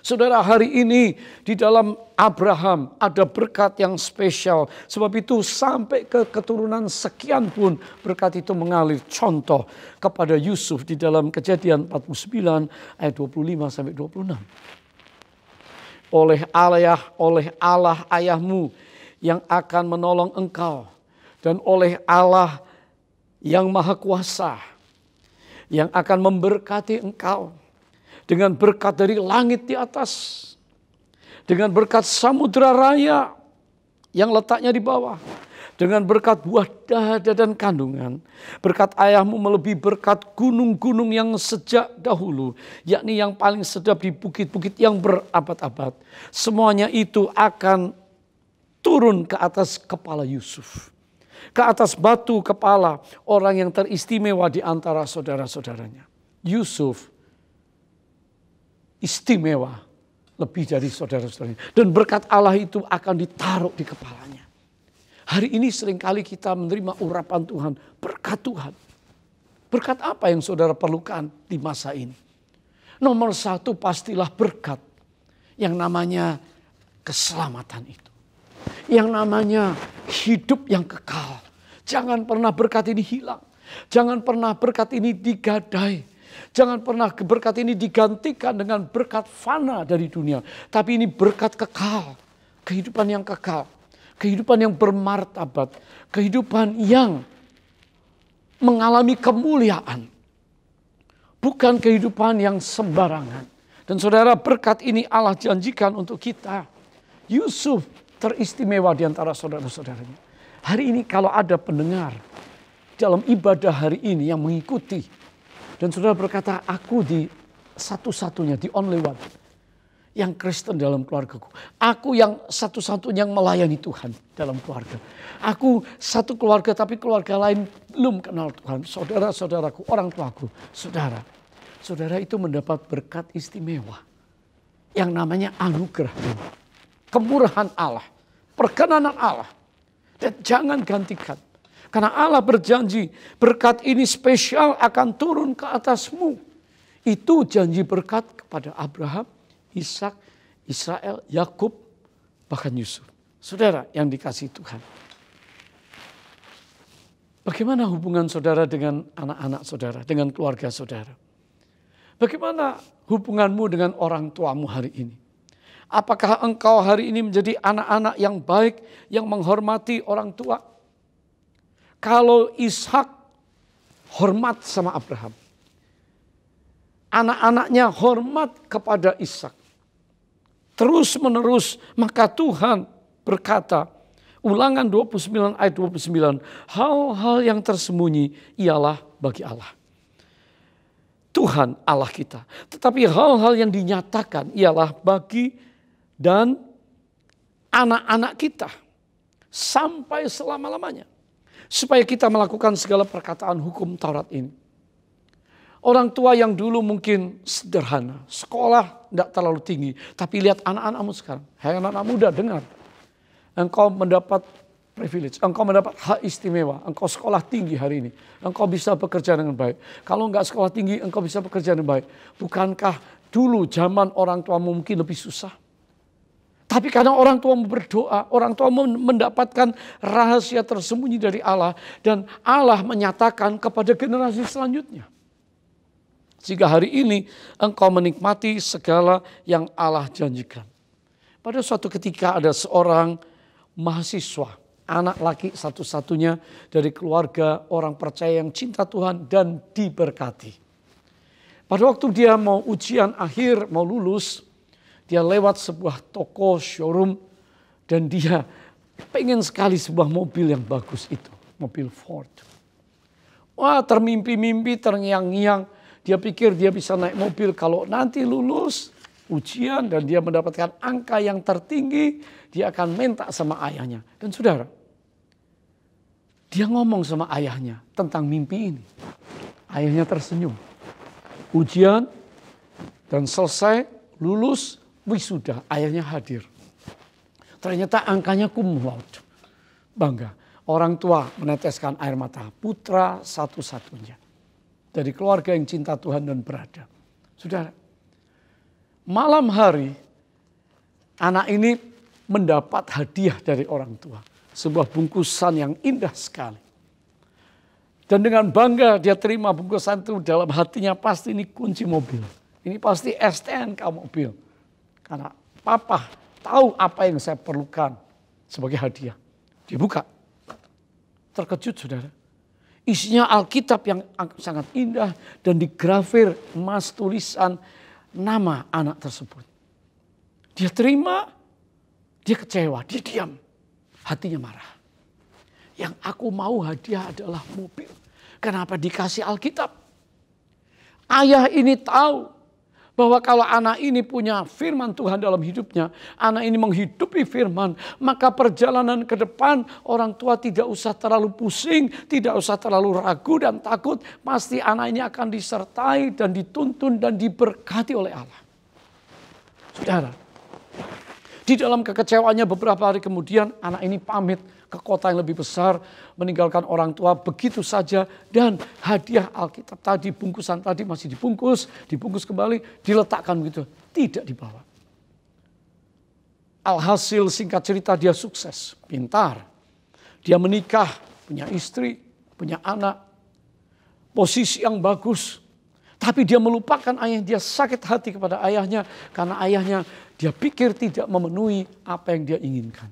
Saudara, hari ini di dalam Abraham ada berkat yang spesial. Sebab itu sampai ke keturunan sekian pun berkat itu mengalir. Contoh kepada Yusuf di dalam Kejadian 49 ayat 25 sampai 26. Oleh Allah ayahmu yang akan menolong engkau. Dan oleh Allah yang maha kuasa yang akan memberkati engkau. Dengan berkat dari langit di atas. Dengan berkat samudra raya yang letaknya di bawah. Dengan berkat buah dada dan kandungan. Berkat ayahmu melebihi berkat gunung-gunung yang sejak dahulu. Yakni yang paling sedap di bukit-bukit yang berabad-abad. Semuanya itu akan turun ke atas kepala Yusuf. Ke atas batu kepala orang yang teristimewa di antara saudara-saudaranya. Yusuf istimewa lebih dari saudara-saudaranya. Dan berkat Allah itu akan ditaruh di kepalanya. Hari ini seringkali kita menerima urapan Tuhan, berkat Tuhan. Berkat apa yang saudara perlukan di masa ini? Nomor satu pastilah berkat yang namanya keselamatan itu. Yang namanya hidup yang kekal. Jangan pernah berkat ini hilang. Jangan pernah berkat ini digadai. Jangan pernah berkat ini digantikan dengan berkat fana dari dunia. Tapi ini berkat kekal. Kehidupan yang kekal. Kehidupan yang bermartabat. Kehidupan yang mengalami kemuliaan. Bukan kehidupan yang sembarangan. Dan saudara, berkat ini Allah janjikan untuk kita. Yusuf teristimewa di antara saudara-saudaranya. Hari ini kalau ada pendengar dalam ibadah hari ini yang mengikuti. Dan saudara berkata, aku di satu-satunya, di only one. Yang Kristen dalam keluargaku. Aku yang satu-satunya yang melayani Tuhan dalam keluarga. Aku satu keluarga tapi keluarga lain belum kenal Tuhan. Saudara-saudaraku, orang tuaku, saudara. Saudara itu mendapat berkat istimewa. Yang namanya anugerah. Kemurahan Allah. Perkenanan Allah. Dan jangan gantikan. Karena Allah berjanji berkat ini spesial akan turun ke atasmu. Itu janji berkat kepada Abraham, Ishak, Israel, Yakub, bahkan Yusuf. Saudara yang dikasihi Tuhan. Bagaimana hubungan saudara dengan anak-anak saudara, dengan keluarga saudara? Bagaimana hubunganmu dengan orang tuamu hari ini? Apakah engkau hari ini menjadi anak-anak yang baik, yang menghormati orang tua? Kalau Ishak hormat sama Abraham. Anak-anaknya hormat kepada Ishak. Terus menerus maka Tuhan berkata, Ulangan 29 ayat 29, hal-hal yang tersembunyi ialah bagi Allah. Tuhan Allah kita. Tetapi hal-hal yang dinyatakan ialah bagi dan anak-anak kita. Sampai selama-lamanya. Supaya kita melakukan segala perkataan hukum Taurat ini. Orang tua yang dulu mungkin sederhana, sekolah tidak terlalu tinggi. Tapi lihat anak-anakmu sekarang. Hai anak-anak muda, dengar. Engkau mendapat privilege, engkau mendapat hak istimewa. Engkau sekolah tinggi hari ini. Engkau bisa bekerja dengan baik. Kalau enggak sekolah tinggi, engkau bisa bekerja dengan baik. Bukankah dulu zaman orang tuamu mungkin lebih susah? Tapi karena orang tuamu berdoa, orang tuamu mendapatkan rahasia tersembunyi dari Allah. Dan Allah menyatakan kepada generasi selanjutnya. Sehingga hari ini engkau menikmati segala yang Allah janjikan. Pada suatu ketika ada seorang mahasiswa, anak laki satu-satunya dari keluarga orang percaya yang cinta Tuhan dan diberkati. Pada waktu dia mau ujian akhir, mau lulus, dia lewat sebuah toko showroom Dan dia pengen sekali sebuah mobil yang bagus itu. Mobil Ford. Wah, termimpi-mimpi, terngiang-ngiang. Dia pikir dia bisa naik mobil kalau nanti lulus ujian dan dia mendapatkan angka yang tertinggi, dia akan minta sama ayahnya. Dan saudara, dia ngomong sama ayahnya tentang mimpi ini. Ayahnya tersenyum. Ujian dan selesai, lulus, wisuda, ayahnya hadir. Ternyata angkanya cum laude. Bangga. Orang tua meneteskan air mata. Putra satu-satunya. Dari keluarga yang cinta Tuhan dan berada. Saudara, malam hari anak ini mendapat hadiah dari orang tua. Sebuah bungkusan yang indah sekali. Dan dengan bangga dia terima bungkusan itu, dalam hatinya pasti ini kunci mobil. Ini pasti STNK mobil. Karena papa tahu apa yang saya perlukan sebagai hadiah. Dibuka. Terkejut saudara. Isinya Alkitab yang sangat indah dan digrafir emas tulisan nama anak tersebut. Dia terima, dia kecewa, dia diam. Hatinya marah. Yang aku mau hadiah adalah mobil. Kenapa dikasih Alkitab? Ayah ini tahu bahwa kalau anak ini punya firman Tuhan dalam hidupnya, anak ini menghidupi firman, maka perjalanan ke depan orang tua tidak usah terlalu pusing, tidak usah terlalu ragu dan takut. Pasti anak ini akan disertai dan dituntun dan diberkati oleh Allah. Saudara, di dalam kekecewaannya beberapa hari kemudian anak ini pamit ke kota yang lebih besar, meninggalkan orang tua begitu saja, dan hadiah Alkitab tadi, bungkusan tadi masih dibungkus kembali, diletakkan begitu, tidak dibawa. Alhasil singkat cerita dia sukses, pintar, dia menikah, punya istri, punya anak, posisi yang bagus, tapi dia melupakan ayah, dia sakit hati kepada ayahnya, karena ayahnya dia pikir tidak memenuhi apa yang dia inginkan.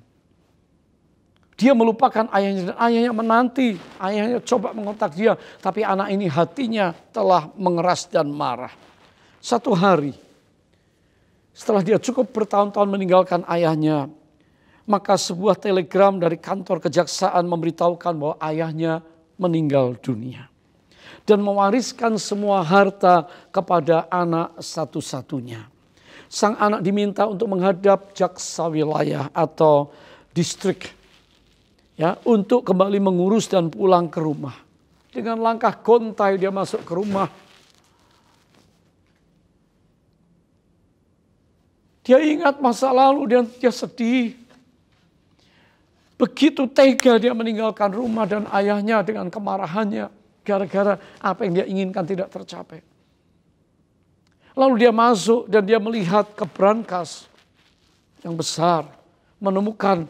Dia melupakan ayahnya dan ayahnya menanti. Ayahnya coba mengontak dia. Tapi anak ini hatinya telah mengeras dan marah. Satu hari setelah dia cukup bertahun-tahun meninggalkan ayahnya. Maka sebuah telegram dari kantor kejaksaan memberitahukan bahwa ayahnya meninggal dunia. Dan mewariskan semua harta kepada anak satu-satunya. Sang anak diminta untuk menghadap jaksa wilayah atau distrik. Ya, untuk kembali mengurus dan pulang ke rumah. Dengan langkah gontai dia masuk ke rumah. Dia ingat masa lalu dan dia sedih. Begitu tega dia meninggalkan rumah dan ayahnya dengan kemarahannya. Gara-gara apa yang dia inginkan tidak tercapai. Lalu dia masuk dan dia melihat ke brankas yang besar. Menemukan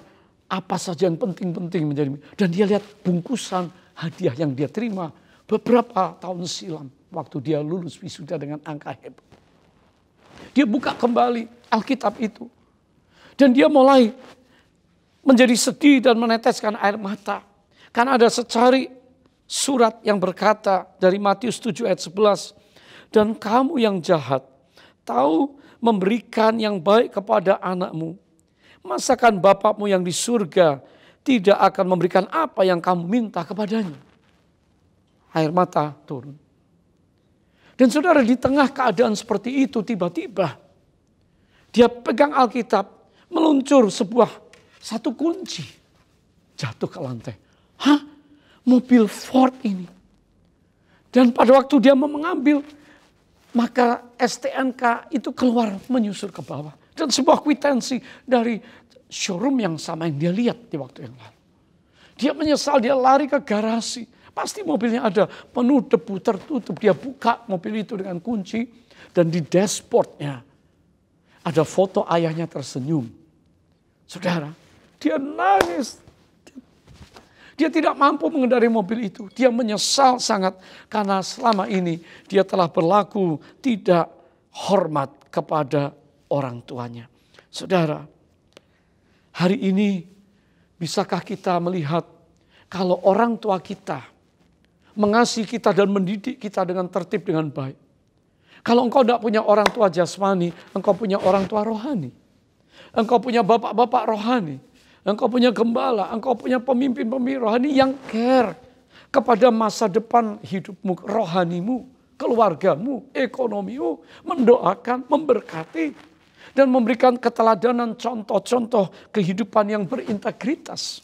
apa saja yang penting-penting menjadi. Dan dia lihat bungkusan hadiah yang dia terima beberapa tahun silam. Waktu dia lulus wisuda dengan angka hebat. Dia buka kembali Alkitab itu. Dan dia mulai menjadi sedih dan meneteskan air mata. Karena ada secari surat yang berkata dari Matius 7 ayat 11. Dan kamu yang jahat tahu memberikan yang baik kepada anakmu. Masakan Bapakmu yang di surga tidak akan memberikan apa yang kamu minta kepadanya. Air mata turun. Dan saudara, di tengah keadaan seperti itu tiba-tiba dia pegang Alkitab, meluncur satu kunci. Jatuh ke lantai. Hah? Mobil Ford ini. Dan pada waktu dia mau mengambil, maka STNK itu keluar menyusur ke bawah. Dan sebuah kwitansi dari showroom yang sama yang dia lihat di waktu yang lalu. Dia menyesal, dia lari ke garasi. Pasti mobilnya ada penuh debu tertutup. Dia buka mobil itu dengan kunci. Dan di dashboardnya ada foto ayahnya tersenyum. Saudara, dia nangis. Dia tidak mampu mengendari mobil itu. Dia menyesal sangat karena selama ini dia telah berlaku tidak hormat kepada orang tuanya. Saudara, hari ini bisakah kita melihat kalau orang tua kita mengasihi kita dan mendidik kita dengan tertib dengan baik. Kalau engkau tidak punya orang tua jasmani, engkau punya orang tua rohani. Engkau punya bapak-bapak rohani engkau punya gembala, engkau punya pemimpin-pemimpin rohani yang care kepada masa depan hidupmu, rohanimu, keluargamu, ekonomimu, mendoakan, memberkati, dan memberikan keteladanan contoh-contoh kehidupan yang berintegritas.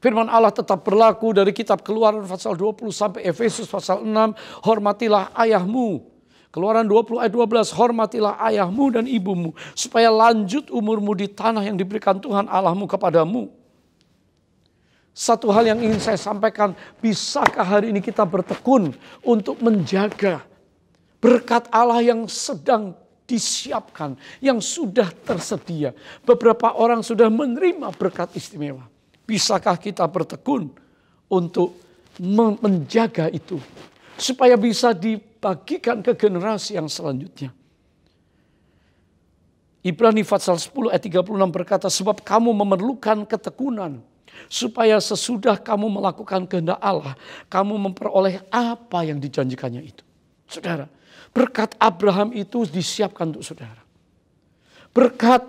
Firman Allah tetap berlaku dari kitab Keluaran pasal 20 sampai Efesus pasal 6, hormatilah ayahmu. Keluaran 20 ayat 12, hormatilah ayahmu dan ibumu, supaya lanjut umurmu di tanah yang diberikan Tuhan Allahmu kepadamu. Satu hal yang ingin saya sampaikan, bisakah hari ini kita bertekun untuk menjaga berkat Allah yang sedang disiapkan, yang sudah tersedia. Beberapa orang sudah menerima berkat istimewa. Bisakah kita bertekun untuk menjaga itu, supaya bisa dibagikan ke generasi yang selanjutnya. Ibrani pasal 10 ayat 36 berkata, sebab kamu memerlukan ketekunan, supaya sesudah kamu melakukan kehendak Allah, kamu memperoleh apa yang dijanjikannya itu. Saudara, berkat Abraham itu disiapkan untuk saudara. Berkat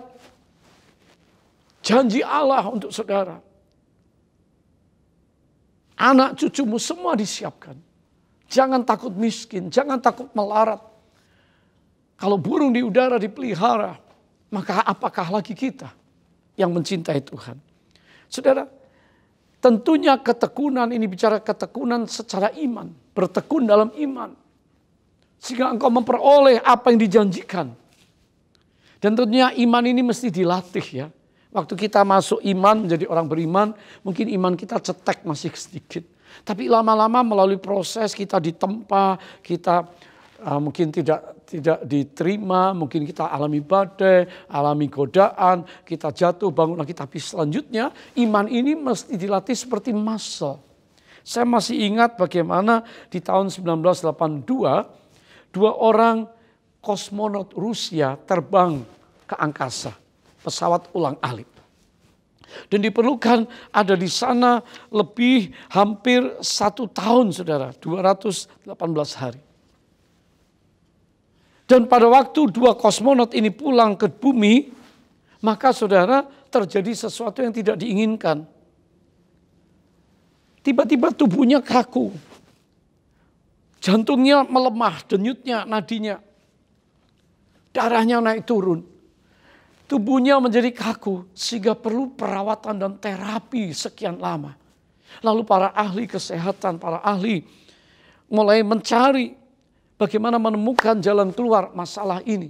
janji Allah untuk saudara. Anak cucumu semua disiapkan. Jangan takut miskin, jangan takut melarat. Kalau burung di udara dipelihara, maka apakah lagi kita yang mencintai Tuhan? Saudara, tentunya ketekunan ini bicara ketekunan secara iman. Bertekun dalam iman. Sehingga engkau memperoleh apa yang dijanjikan. Dan tentunya iman ini mesti dilatih ya. Waktu kita masuk iman menjadi orang beriman, mungkin iman kita cetek masih sedikit. Tapi lama-lama melalui proses kita ditempa, kita mungkin tidak diterima, mungkin kita alami badai, alami godaan, kita jatuh, bangun lagi. Tapi selanjutnya iman ini mesti dilatih seperti muscle. Saya masih ingat bagaimana di tahun 1982, 2 orang kosmonot Rusia terbang ke angkasa. Pesawat ulang-alik. Dan diperlukan ada di sana lebih hampir 1 tahun saudara, 218 hari. Dan pada waktu 2 kosmonot ini pulang ke bumi, maka saudara terjadi sesuatu yang tidak diinginkan. Tiba-tiba tubuhnya kaku. Jantungnya melemah, denyutnya, nadinya. Darahnya naik turun. Tubuhnya menjadi kaku sehingga perlu perawatan dan terapi sekian lama. Lalu para ahli kesehatan, para ahli mulai mencari bagaimana menemukan jalan keluar masalah ini.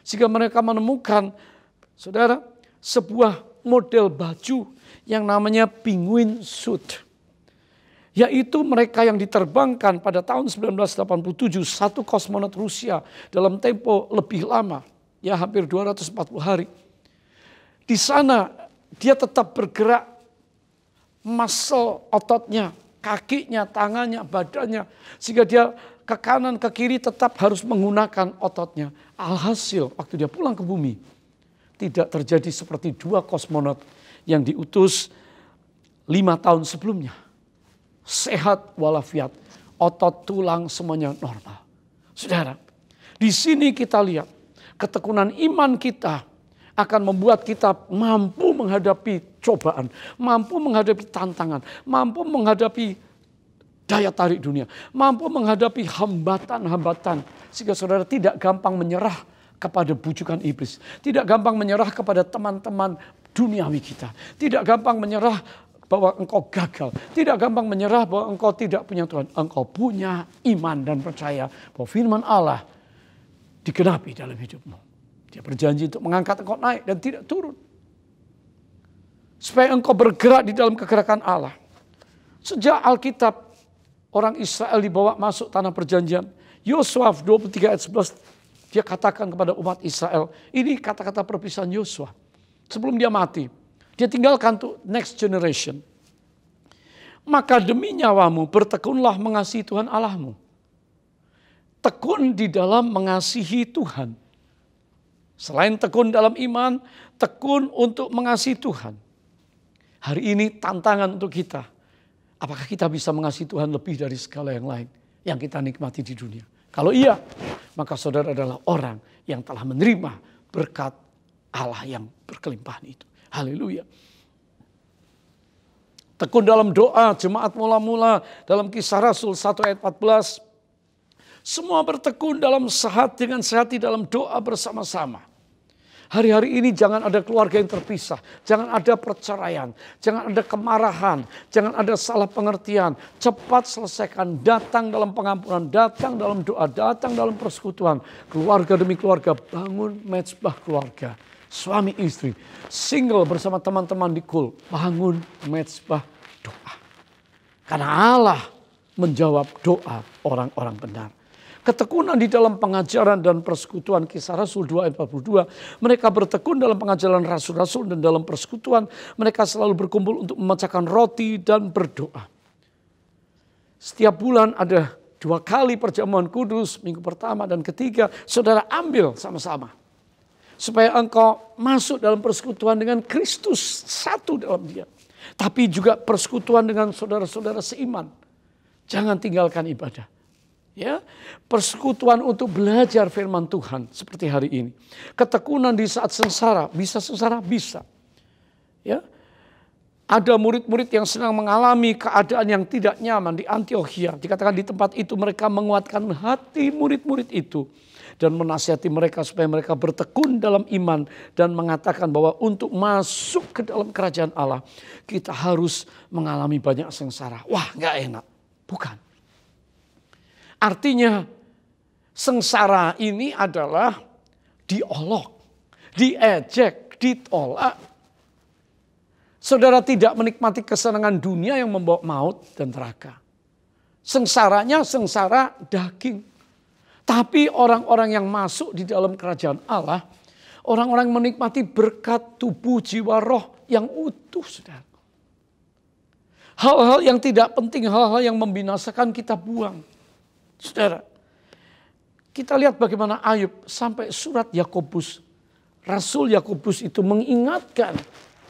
Sehingga mereka menemukan, saudara, sebuah model baju yang namanya penguin suit. Yaitu mereka yang diterbangkan pada tahun 1987, 1 kosmonot Rusia dalam tempo lebih lama. Ya hampir 240 hari. Di sana dia tetap bergerak, muscle ototnya, kakinya, tangannya, badannya. Sehingga dia ke kanan, ke kiri tetap harus menggunakan ototnya. Alhasil waktu dia pulang ke bumi, tidak terjadi seperti 2 kosmonot yang diutus 5 tahun sebelumnya. Sehat walafiat, otot, tulang semuanya normal. Saudara, di sini kita lihat, ketekunan iman kita akan membuat kita mampu menghadapi cobaan, mampu menghadapi tantangan, mampu menghadapi daya tarik dunia, mampu menghadapi hambatan-hambatan. Sehingga saudara tidak gampang menyerah kepada bujukan iblis. Tidak gampang menyerah kepada teman-teman duniawi kita. Tidak gampang menyerah bahwa engkau gagal. Tidak gampang menyerah bahwa engkau tidak punya Tuhan. Engkau punya iman dan percaya bahwa firman Allah digenapi dalam hidupmu. Dia berjanji untuk mengangkat engkau naik dan tidak turun. Supaya engkau bergerak di dalam kegerakan Allah. Sejak Alkitab orang Israel dibawa masuk tanah perjanjian. Yosua 23 ayat 11 dia katakan kepada umat Israel. Ini kata-kata perpisahan Yosua. Sebelum dia mati. Dia tinggalkan untuk next generation. Maka demi nyawamu bertekunlah mengasihi Tuhan Allahmu. Tekun di dalam mengasihi Tuhan. Selain tekun dalam iman, tekun untuk mengasihi Tuhan. Hari ini tantangan untuk kita. Apakah kita bisa mengasihi Tuhan lebih dari segala yang lain yang kita nikmati di dunia? Kalau iya, maka saudara adalah orang yang telah menerima berkat Allah yang berkelimpahan itu. Haleluya. Tekun dalam doa, jemaat mula-mula dalam Kisah Rasul 1 ayat 14. Semua bertekun dalam sehati dengan sehati dalam doa bersama-sama. Hari-hari ini jangan ada keluarga yang terpisah. Jangan ada perceraian. Jangan ada kemarahan. Jangan ada salah pengertian. Cepat selesaikan. Datang dalam pengampunan. Datang dalam doa. Datang dalam persekutuan. Keluarga demi keluarga. Bangun mezbah keluarga. Suami istri. Single bersama teman-teman di kul. Bangun mezbah doa. Karena Allah menjawab doa orang-orang benar. Ketekunan di dalam pengajaran dan persekutuan, Kisah Rasul 2 ayat 42. Mereka bertekun dalam pengajaran rasul-rasul dan dalam persekutuan. Mereka selalu berkumpul untuk memecahkan roti dan berdoa. Setiap bulan ada 2 kali perjamuan kudus, minggu pertama dan ketiga. Saudara ambil sama-sama. Supaya engkau masuk dalam persekutuan dengan Kristus, satu dalam dia. Tapi juga persekutuan dengan saudara-saudara seiman. Jangan tinggalkan ibadah. Ya, persekutuan untuk belajar firman Tuhan seperti hari ini. Ketekunan di saat sengsara, bisa sengsara, bisa. Ya, ada murid-murid yang sedang mengalami keadaan yang tidak nyaman di Antiokhia. Dikatakan di tempat itu mereka menguatkan hati murid-murid itu dan menasihati mereka supaya mereka bertekun dalam iman dan mengatakan bahwa untuk masuk ke dalam kerajaan Allah kita harus mengalami banyak sengsara. Wah, nggak enak. Bukan. Artinya sengsara ini adalah diolok, diejek, ditolak. Saudara tidak menikmati kesenangan dunia yang membawa maut dan neraka. Sengsaranya sengsara daging. Tapi orang-orang yang masuk di dalam kerajaan Allah, orang-orang menikmati berkat tubuh, jiwa, roh yang utuh, saudara. Hal-hal yang tidak penting, hal-hal yang membinasakan kita buang. Saudara, kita lihat bagaimana Ayub sampai surat Yakobus. Rasul Yakobus itu mengingatkan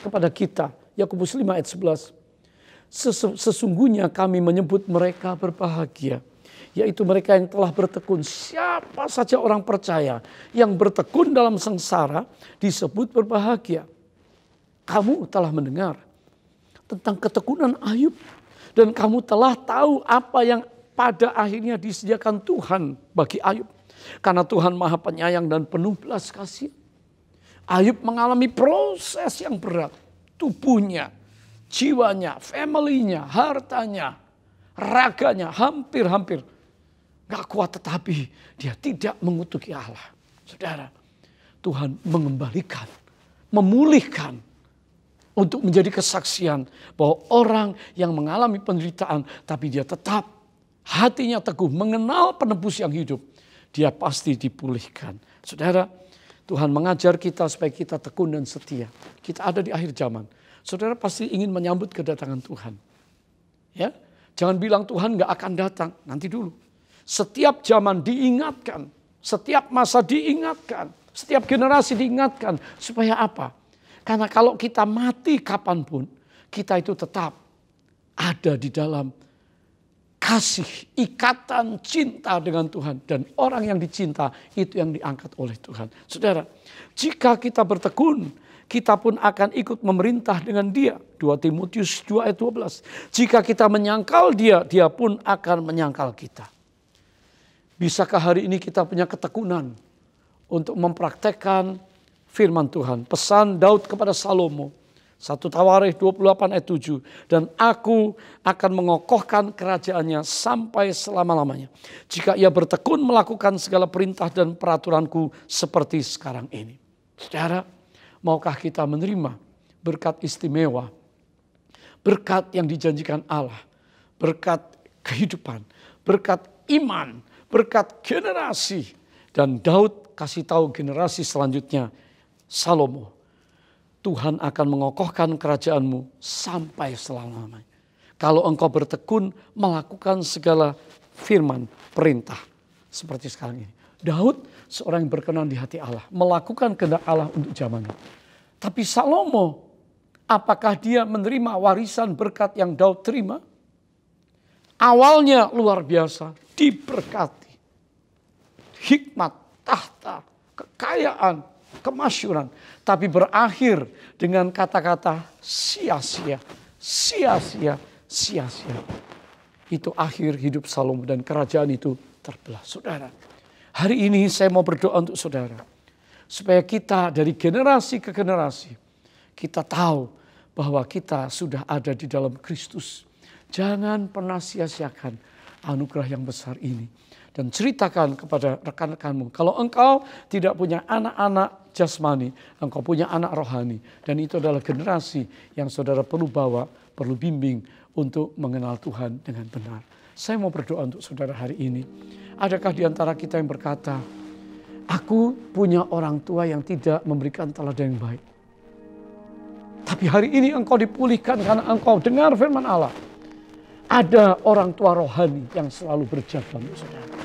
kepada kita. Yakobus 5 ayat 11. Sesungguhnya kami menyebut mereka berbahagia. Yaitu mereka yang telah bertekun. Siapa saja orang percaya yang bertekun dalam sengsara disebut berbahagia. Kamu telah mendengar tentang ketekunan Ayub. Dan kamu telah tahu apa yang pada akhirnya disediakan Tuhan bagi Ayub. Karena Tuhan Maha Penyayang dan penuh belas kasih. Ayub mengalami proses yang berat. Tubuhnya, jiwanya, family-nya, hartanya, raganya hampir-hampir gak kuat, tetapi dia tidak mengutuki Allah. Saudara, Tuhan mengembalikan, memulihkan untuk menjadi kesaksian bahwa orang yang mengalami penderitaan tapi dia tetap hatinya teguh, mengenal penebus yang hidup, dia pasti dipulihkan. Saudara, Tuhan mengajar kita supaya kita tekun dan setia. Kita ada di akhir zaman. Saudara pasti ingin menyambut kedatangan Tuhan. Ya, jangan bilang Tuhan gak akan datang, nanti dulu. Setiap zaman diingatkan, setiap masa diingatkan, setiap generasi diingatkan. Supaya apa? Karena kalau kita mati kapanpun, kita itu tetap ada di dalam kasih, ikatan, cinta dengan Tuhan. Dan orang yang dicinta itu yang diangkat oleh Tuhan. Saudara, jika kita bertekun, kita pun akan ikut memerintah dengan dia. 2 Timotius 2 ayat 12. Jika kita menyangkal dia, dia pun akan menyangkal kita. Bisakah hari ini kita punya ketekunan untuk mempraktekkan firman Tuhan? Pesan Daud kepada Salomo. 1 Tawarikh 28 ayat 7. Dan aku akan mengokohkan kerajaannya sampai selama-lamanya. Jika ia bertekun melakukan segala perintah dan peraturanku seperti sekarang ini. Saudara, maukah kita menerima berkat istimewa? Berkat yang dijanjikan Allah. Berkat kehidupan. Berkat iman. Berkat generasi. Dan Daud kasih tahu generasi selanjutnya. Salomo. Tuhan akan mengokohkan kerajaanmu sampai selama-lamanya. Kalau engkau bertekun melakukan segala firman, perintah. Seperti sekarang ini. Daud seorang yang berkenan di hati Allah. Melakukan kehendak Allah untuk zamannya. Tapi Salomo, apakah dia menerima warisan berkat yang Daud terima? Awalnya luar biasa, diberkati. Hikmat, tahta, kekayaan, kemasyhuran, tapi berakhir dengan kata-kata sia-sia, sia-sia, sia-sia. Itu akhir hidup Salomo dan kerajaan itu terbelah. Saudara, hari ini saya mau berdoa untuk saudara, supaya kita dari generasi ke generasi, kita tahu bahwa kita sudah ada di dalam Kristus. Jangan pernah sia-siakan anugerah yang besar ini. Dan ceritakan kepada rekan-rekanmu, kalau engkau tidak punya anak-anak jasmani, engkau punya anak rohani. Dan itu adalah generasi yang saudara perlu bawa, perlu bimbing untuk mengenal Tuhan dengan benar. Saya mau berdoa untuk saudara hari ini. Adakah di antara kita yang berkata, aku punya orang tua yang tidak memberikan teladan yang baik. Tapi hari ini engkau dipulihkan karena engkau dengar firman Allah. Ada orang tua rohani yang selalu berjaga untuk saudara.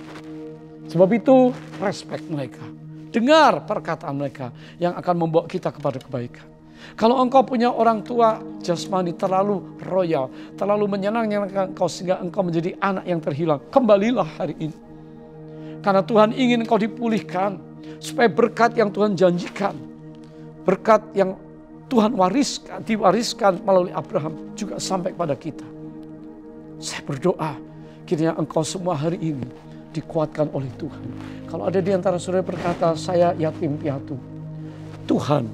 Sebab itu respect mereka. Dengar perkataan mereka yang akan membawa kita kepada kebaikan. Kalau engkau punya orang tua jasmani terlalu royal, terlalu menyenangkan engkau sehingga engkau menjadi anak yang terhilang, kembalilah hari ini. Karena Tuhan ingin engkau dipulihkan supaya berkat yang Tuhan janjikan, berkat yang Tuhan diwariskan melalui Abraham juga sampai pada kita. Saya berdoa kiranya engkau semua hari ini dikuatkan oleh Tuhan. Kalau ada di antara saudara berkata, saya yatim piatu, Tuhan,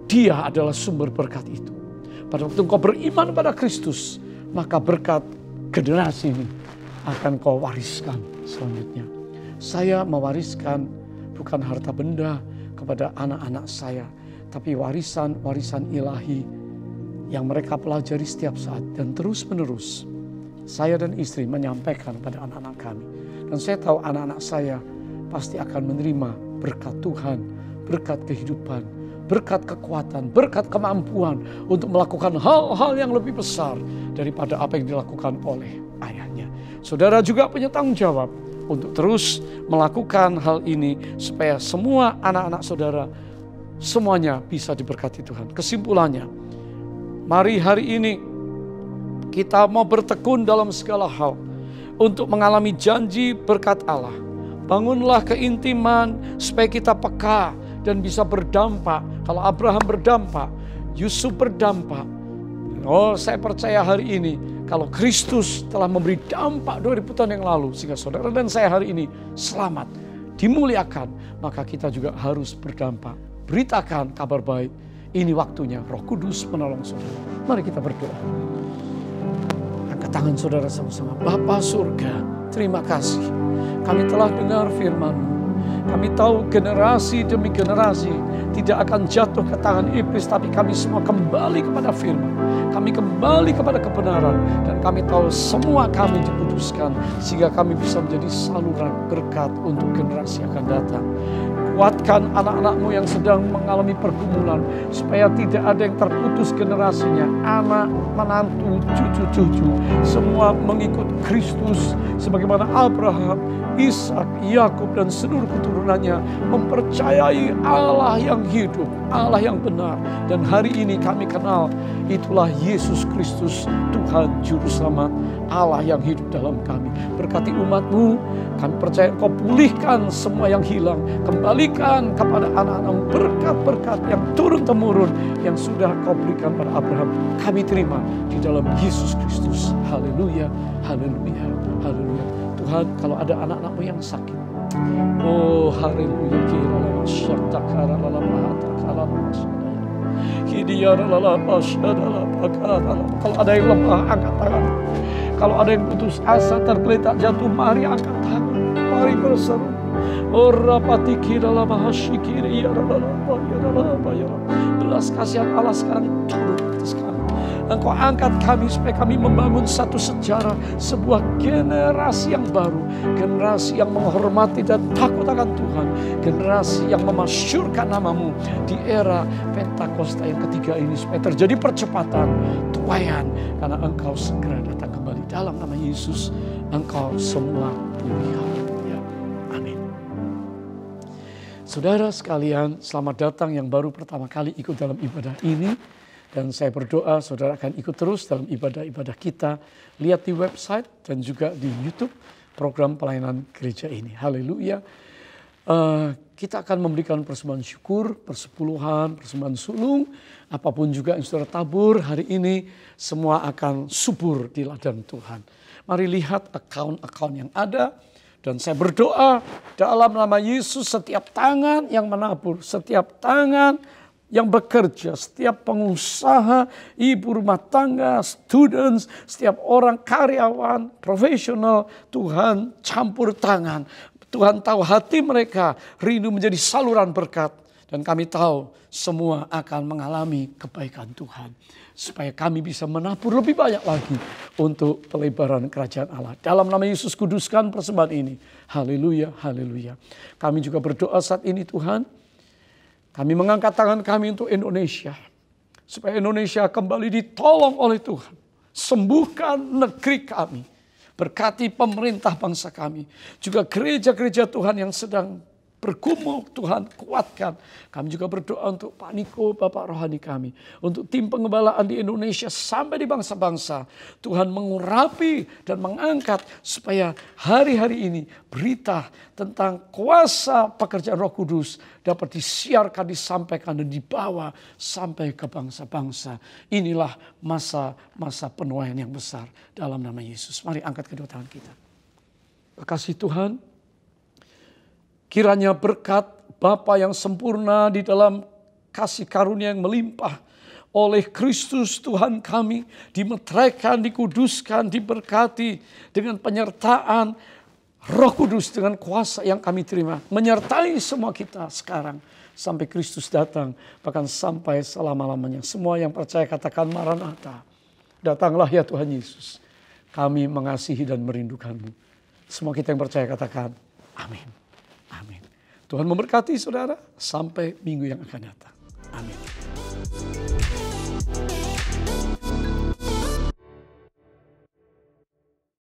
Dia adalah sumber berkat itu. Pada waktu engkau beriman pada Kristus, maka berkat generasi ini akan kau wariskan selanjutnya. Saya mewariskan bukan harta benda kepada anak-anak saya, tapi warisan ilahi yang mereka pelajari setiap saat dan terus-menerus. Saya dan istri menyampaikan pada anak-anak kami. Dan saya tahu anak-anak saya pasti akan menerima berkat Tuhan, berkat kehidupan, berkat kekuatan, berkat kemampuan untuk melakukan hal-hal yang lebih besar daripada apa yang dilakukan oleh ayahnya. Saudara juga punya tanggung jawab untuk terus melakukan hal ini supaya semua anak-anak saudara semuanya bisa diberkati Tuhan. Kesimpulannya, mari hari ini kita mau bertekun dalam segala hal untuk mengalami janji berkat Allah. Bangunlah keintiman supaya kita peka dan bisa berdampak. Kalau Abraham berdampak, Yusuf berdampak. Oh, saya percaya hari ini kalau Kristus telah memberi dampak 2000 tahun yang lalu sehingga saudara dan saya hari ini selamat, dimuliakan, maka kita juga harus berdampak. Beritakan kabar baik. Ini waktunya Roh Kudus menolong saudara. Mari kita berdoa. Angkat tangan saudara sama-sama. Bapa surga, terima kasih. Kami telah dengar firman-Mu. Kami tahu generasi demi generasi tidak akan jatuh ke tangan iblis, tapi kami semua kembali kepada firman. Kami kembali kepada kebenaran. Dan kami tahu semua kami dikuduskan sehingga kami bisa menjadi saluran berkat untuk generasi yang akan datang. Kuatkan anak-anak-Mu yang sedang mengalami pergumulan supaya tidak ada yang terputus generasinya. Anak, menantu, cucu-cucu semua mengikut Kristus sebagaimana Abraham, Ishak, Yakub dan seluruh keturunannya mempercayai Allah yang hidup, Allah yang benar. Dan hari ini kami kenal itulah Yesus Kristus, Tuhan Juru Selamat, Allah yang hidup dalam kami. Berkati umat-Mu, kami percaya Engkau pulihkan semua yang hilang. Kembalikan kepada anak-anak-Mu berkat-berkat yang turun-temurun yang sudah Kau berikan pada Abraham. Kami terima di dalam Yesus Kristus. Haleluya, haleluya, haleluya. Tuhan, kalau ada anak-anak-Mu yang sakit, oh haleluya, kalau ada yang lemah, angkat tangan. Kalau ada yang putus asa, tergeletak jatuh, mari angkat tangan. Mari berseru. Oh rapati kira la bahashikiri ya ya. Belas kasihan Allah sekarang turun atas kami. Engkau angkat kami supaya kami membangun satu sejarah, sebuah generasi yang baru, generasi yang menghormati dan takut akan Tuhan, generasi yang memasyurkan nama-Mu di era Pentakosta yang ketiga ini, supaya terjadi percepatan, tuaian, karena Engkau segera datang kembali. Dalam nama Yesus, Engkau semua pulih. Ya. Amin. Saudara sekalian, selamat datang yang baru pertama kali ikut dalam ibadah ini. Dan saya berdoa saudara akan ikut terus dalam ibadah-ibadah kita. Lihat di website dan juga di YouTube program pelayanan gereja ini. Haleluya. kita akan memberikan persembahan syukur, persepuluhan, persembahan sulung, apapun juga yang saudara tabur hari ini, semua akan subur di ladang Tuhan. Mari lihat akaun-akaun yang ada, dan saya berdoa dalam nama Yesus setiap tangan yang menabur, setiap tangan yang bekerja, setiap pengusaha, ibu rumah tangga, students, setiap orang karyawan, profesional, Tuhan campur tangan. Tuhan tahu hati mereka rindu menjadi saluran berkat. Dan kami tahu semua akan mengalami kebaikan Tuhan. Supaya kami bisa menabur lebih banyak lagi untuk pelebaran kerajaan Allah. Dalam nama Yesus kuduskan persembahan ini. Haleluya, haleluya. Kami juga berdoa saat ini Tuhan. Kami mengangkat tangan kami untuk Indonesia. Supaya Indonesia kembali ditolong oleh Tuhan. Sembuhkan negeri kami. Berkati pemerintah bangsa kami. Juga gereja-gereja Tuhan yang sedang bergumul, Tuhan kuatkan. Kami juga berdoa untuk Pak Niko, Bapak rohani kami. Untuk tim pengembalaan di Indonesia sampai di bangsa-bangsa. Tuhan mengurapi dan mengangkat supaya hari-hari ini berita tentang kuasa pekerjaan Roh Kudus dapat disiarkan, disampaikan dan dibawa sampai ke bangsa-bangsa. Inilah masa penuaian yang besar dalam nama Yesus. Mari angkat kedua tangan kita. Terima kasih Tuhan. Kiranya berkat Bapa yang sempurna di dalam kasih karunia yang melimpah oleh Kristus Tuhan kami dimeteraikan, dikuduskan, diberkati dengan penyertaan Roh Kudus dengan kuasa yang kami terima. Menyertai semua kita sekarang sampai Kristus datang, bahkan sampai selama-lamanya. Semua yang percaya katakan Maranatha. Datanglah ya Tuhan Yesus. Kami mengasihi dan merindukanmu. Semua kita yang percaya katakan amin. Amin. Tuhan memberkati saudara sampai minggu yang akan datang. Amin.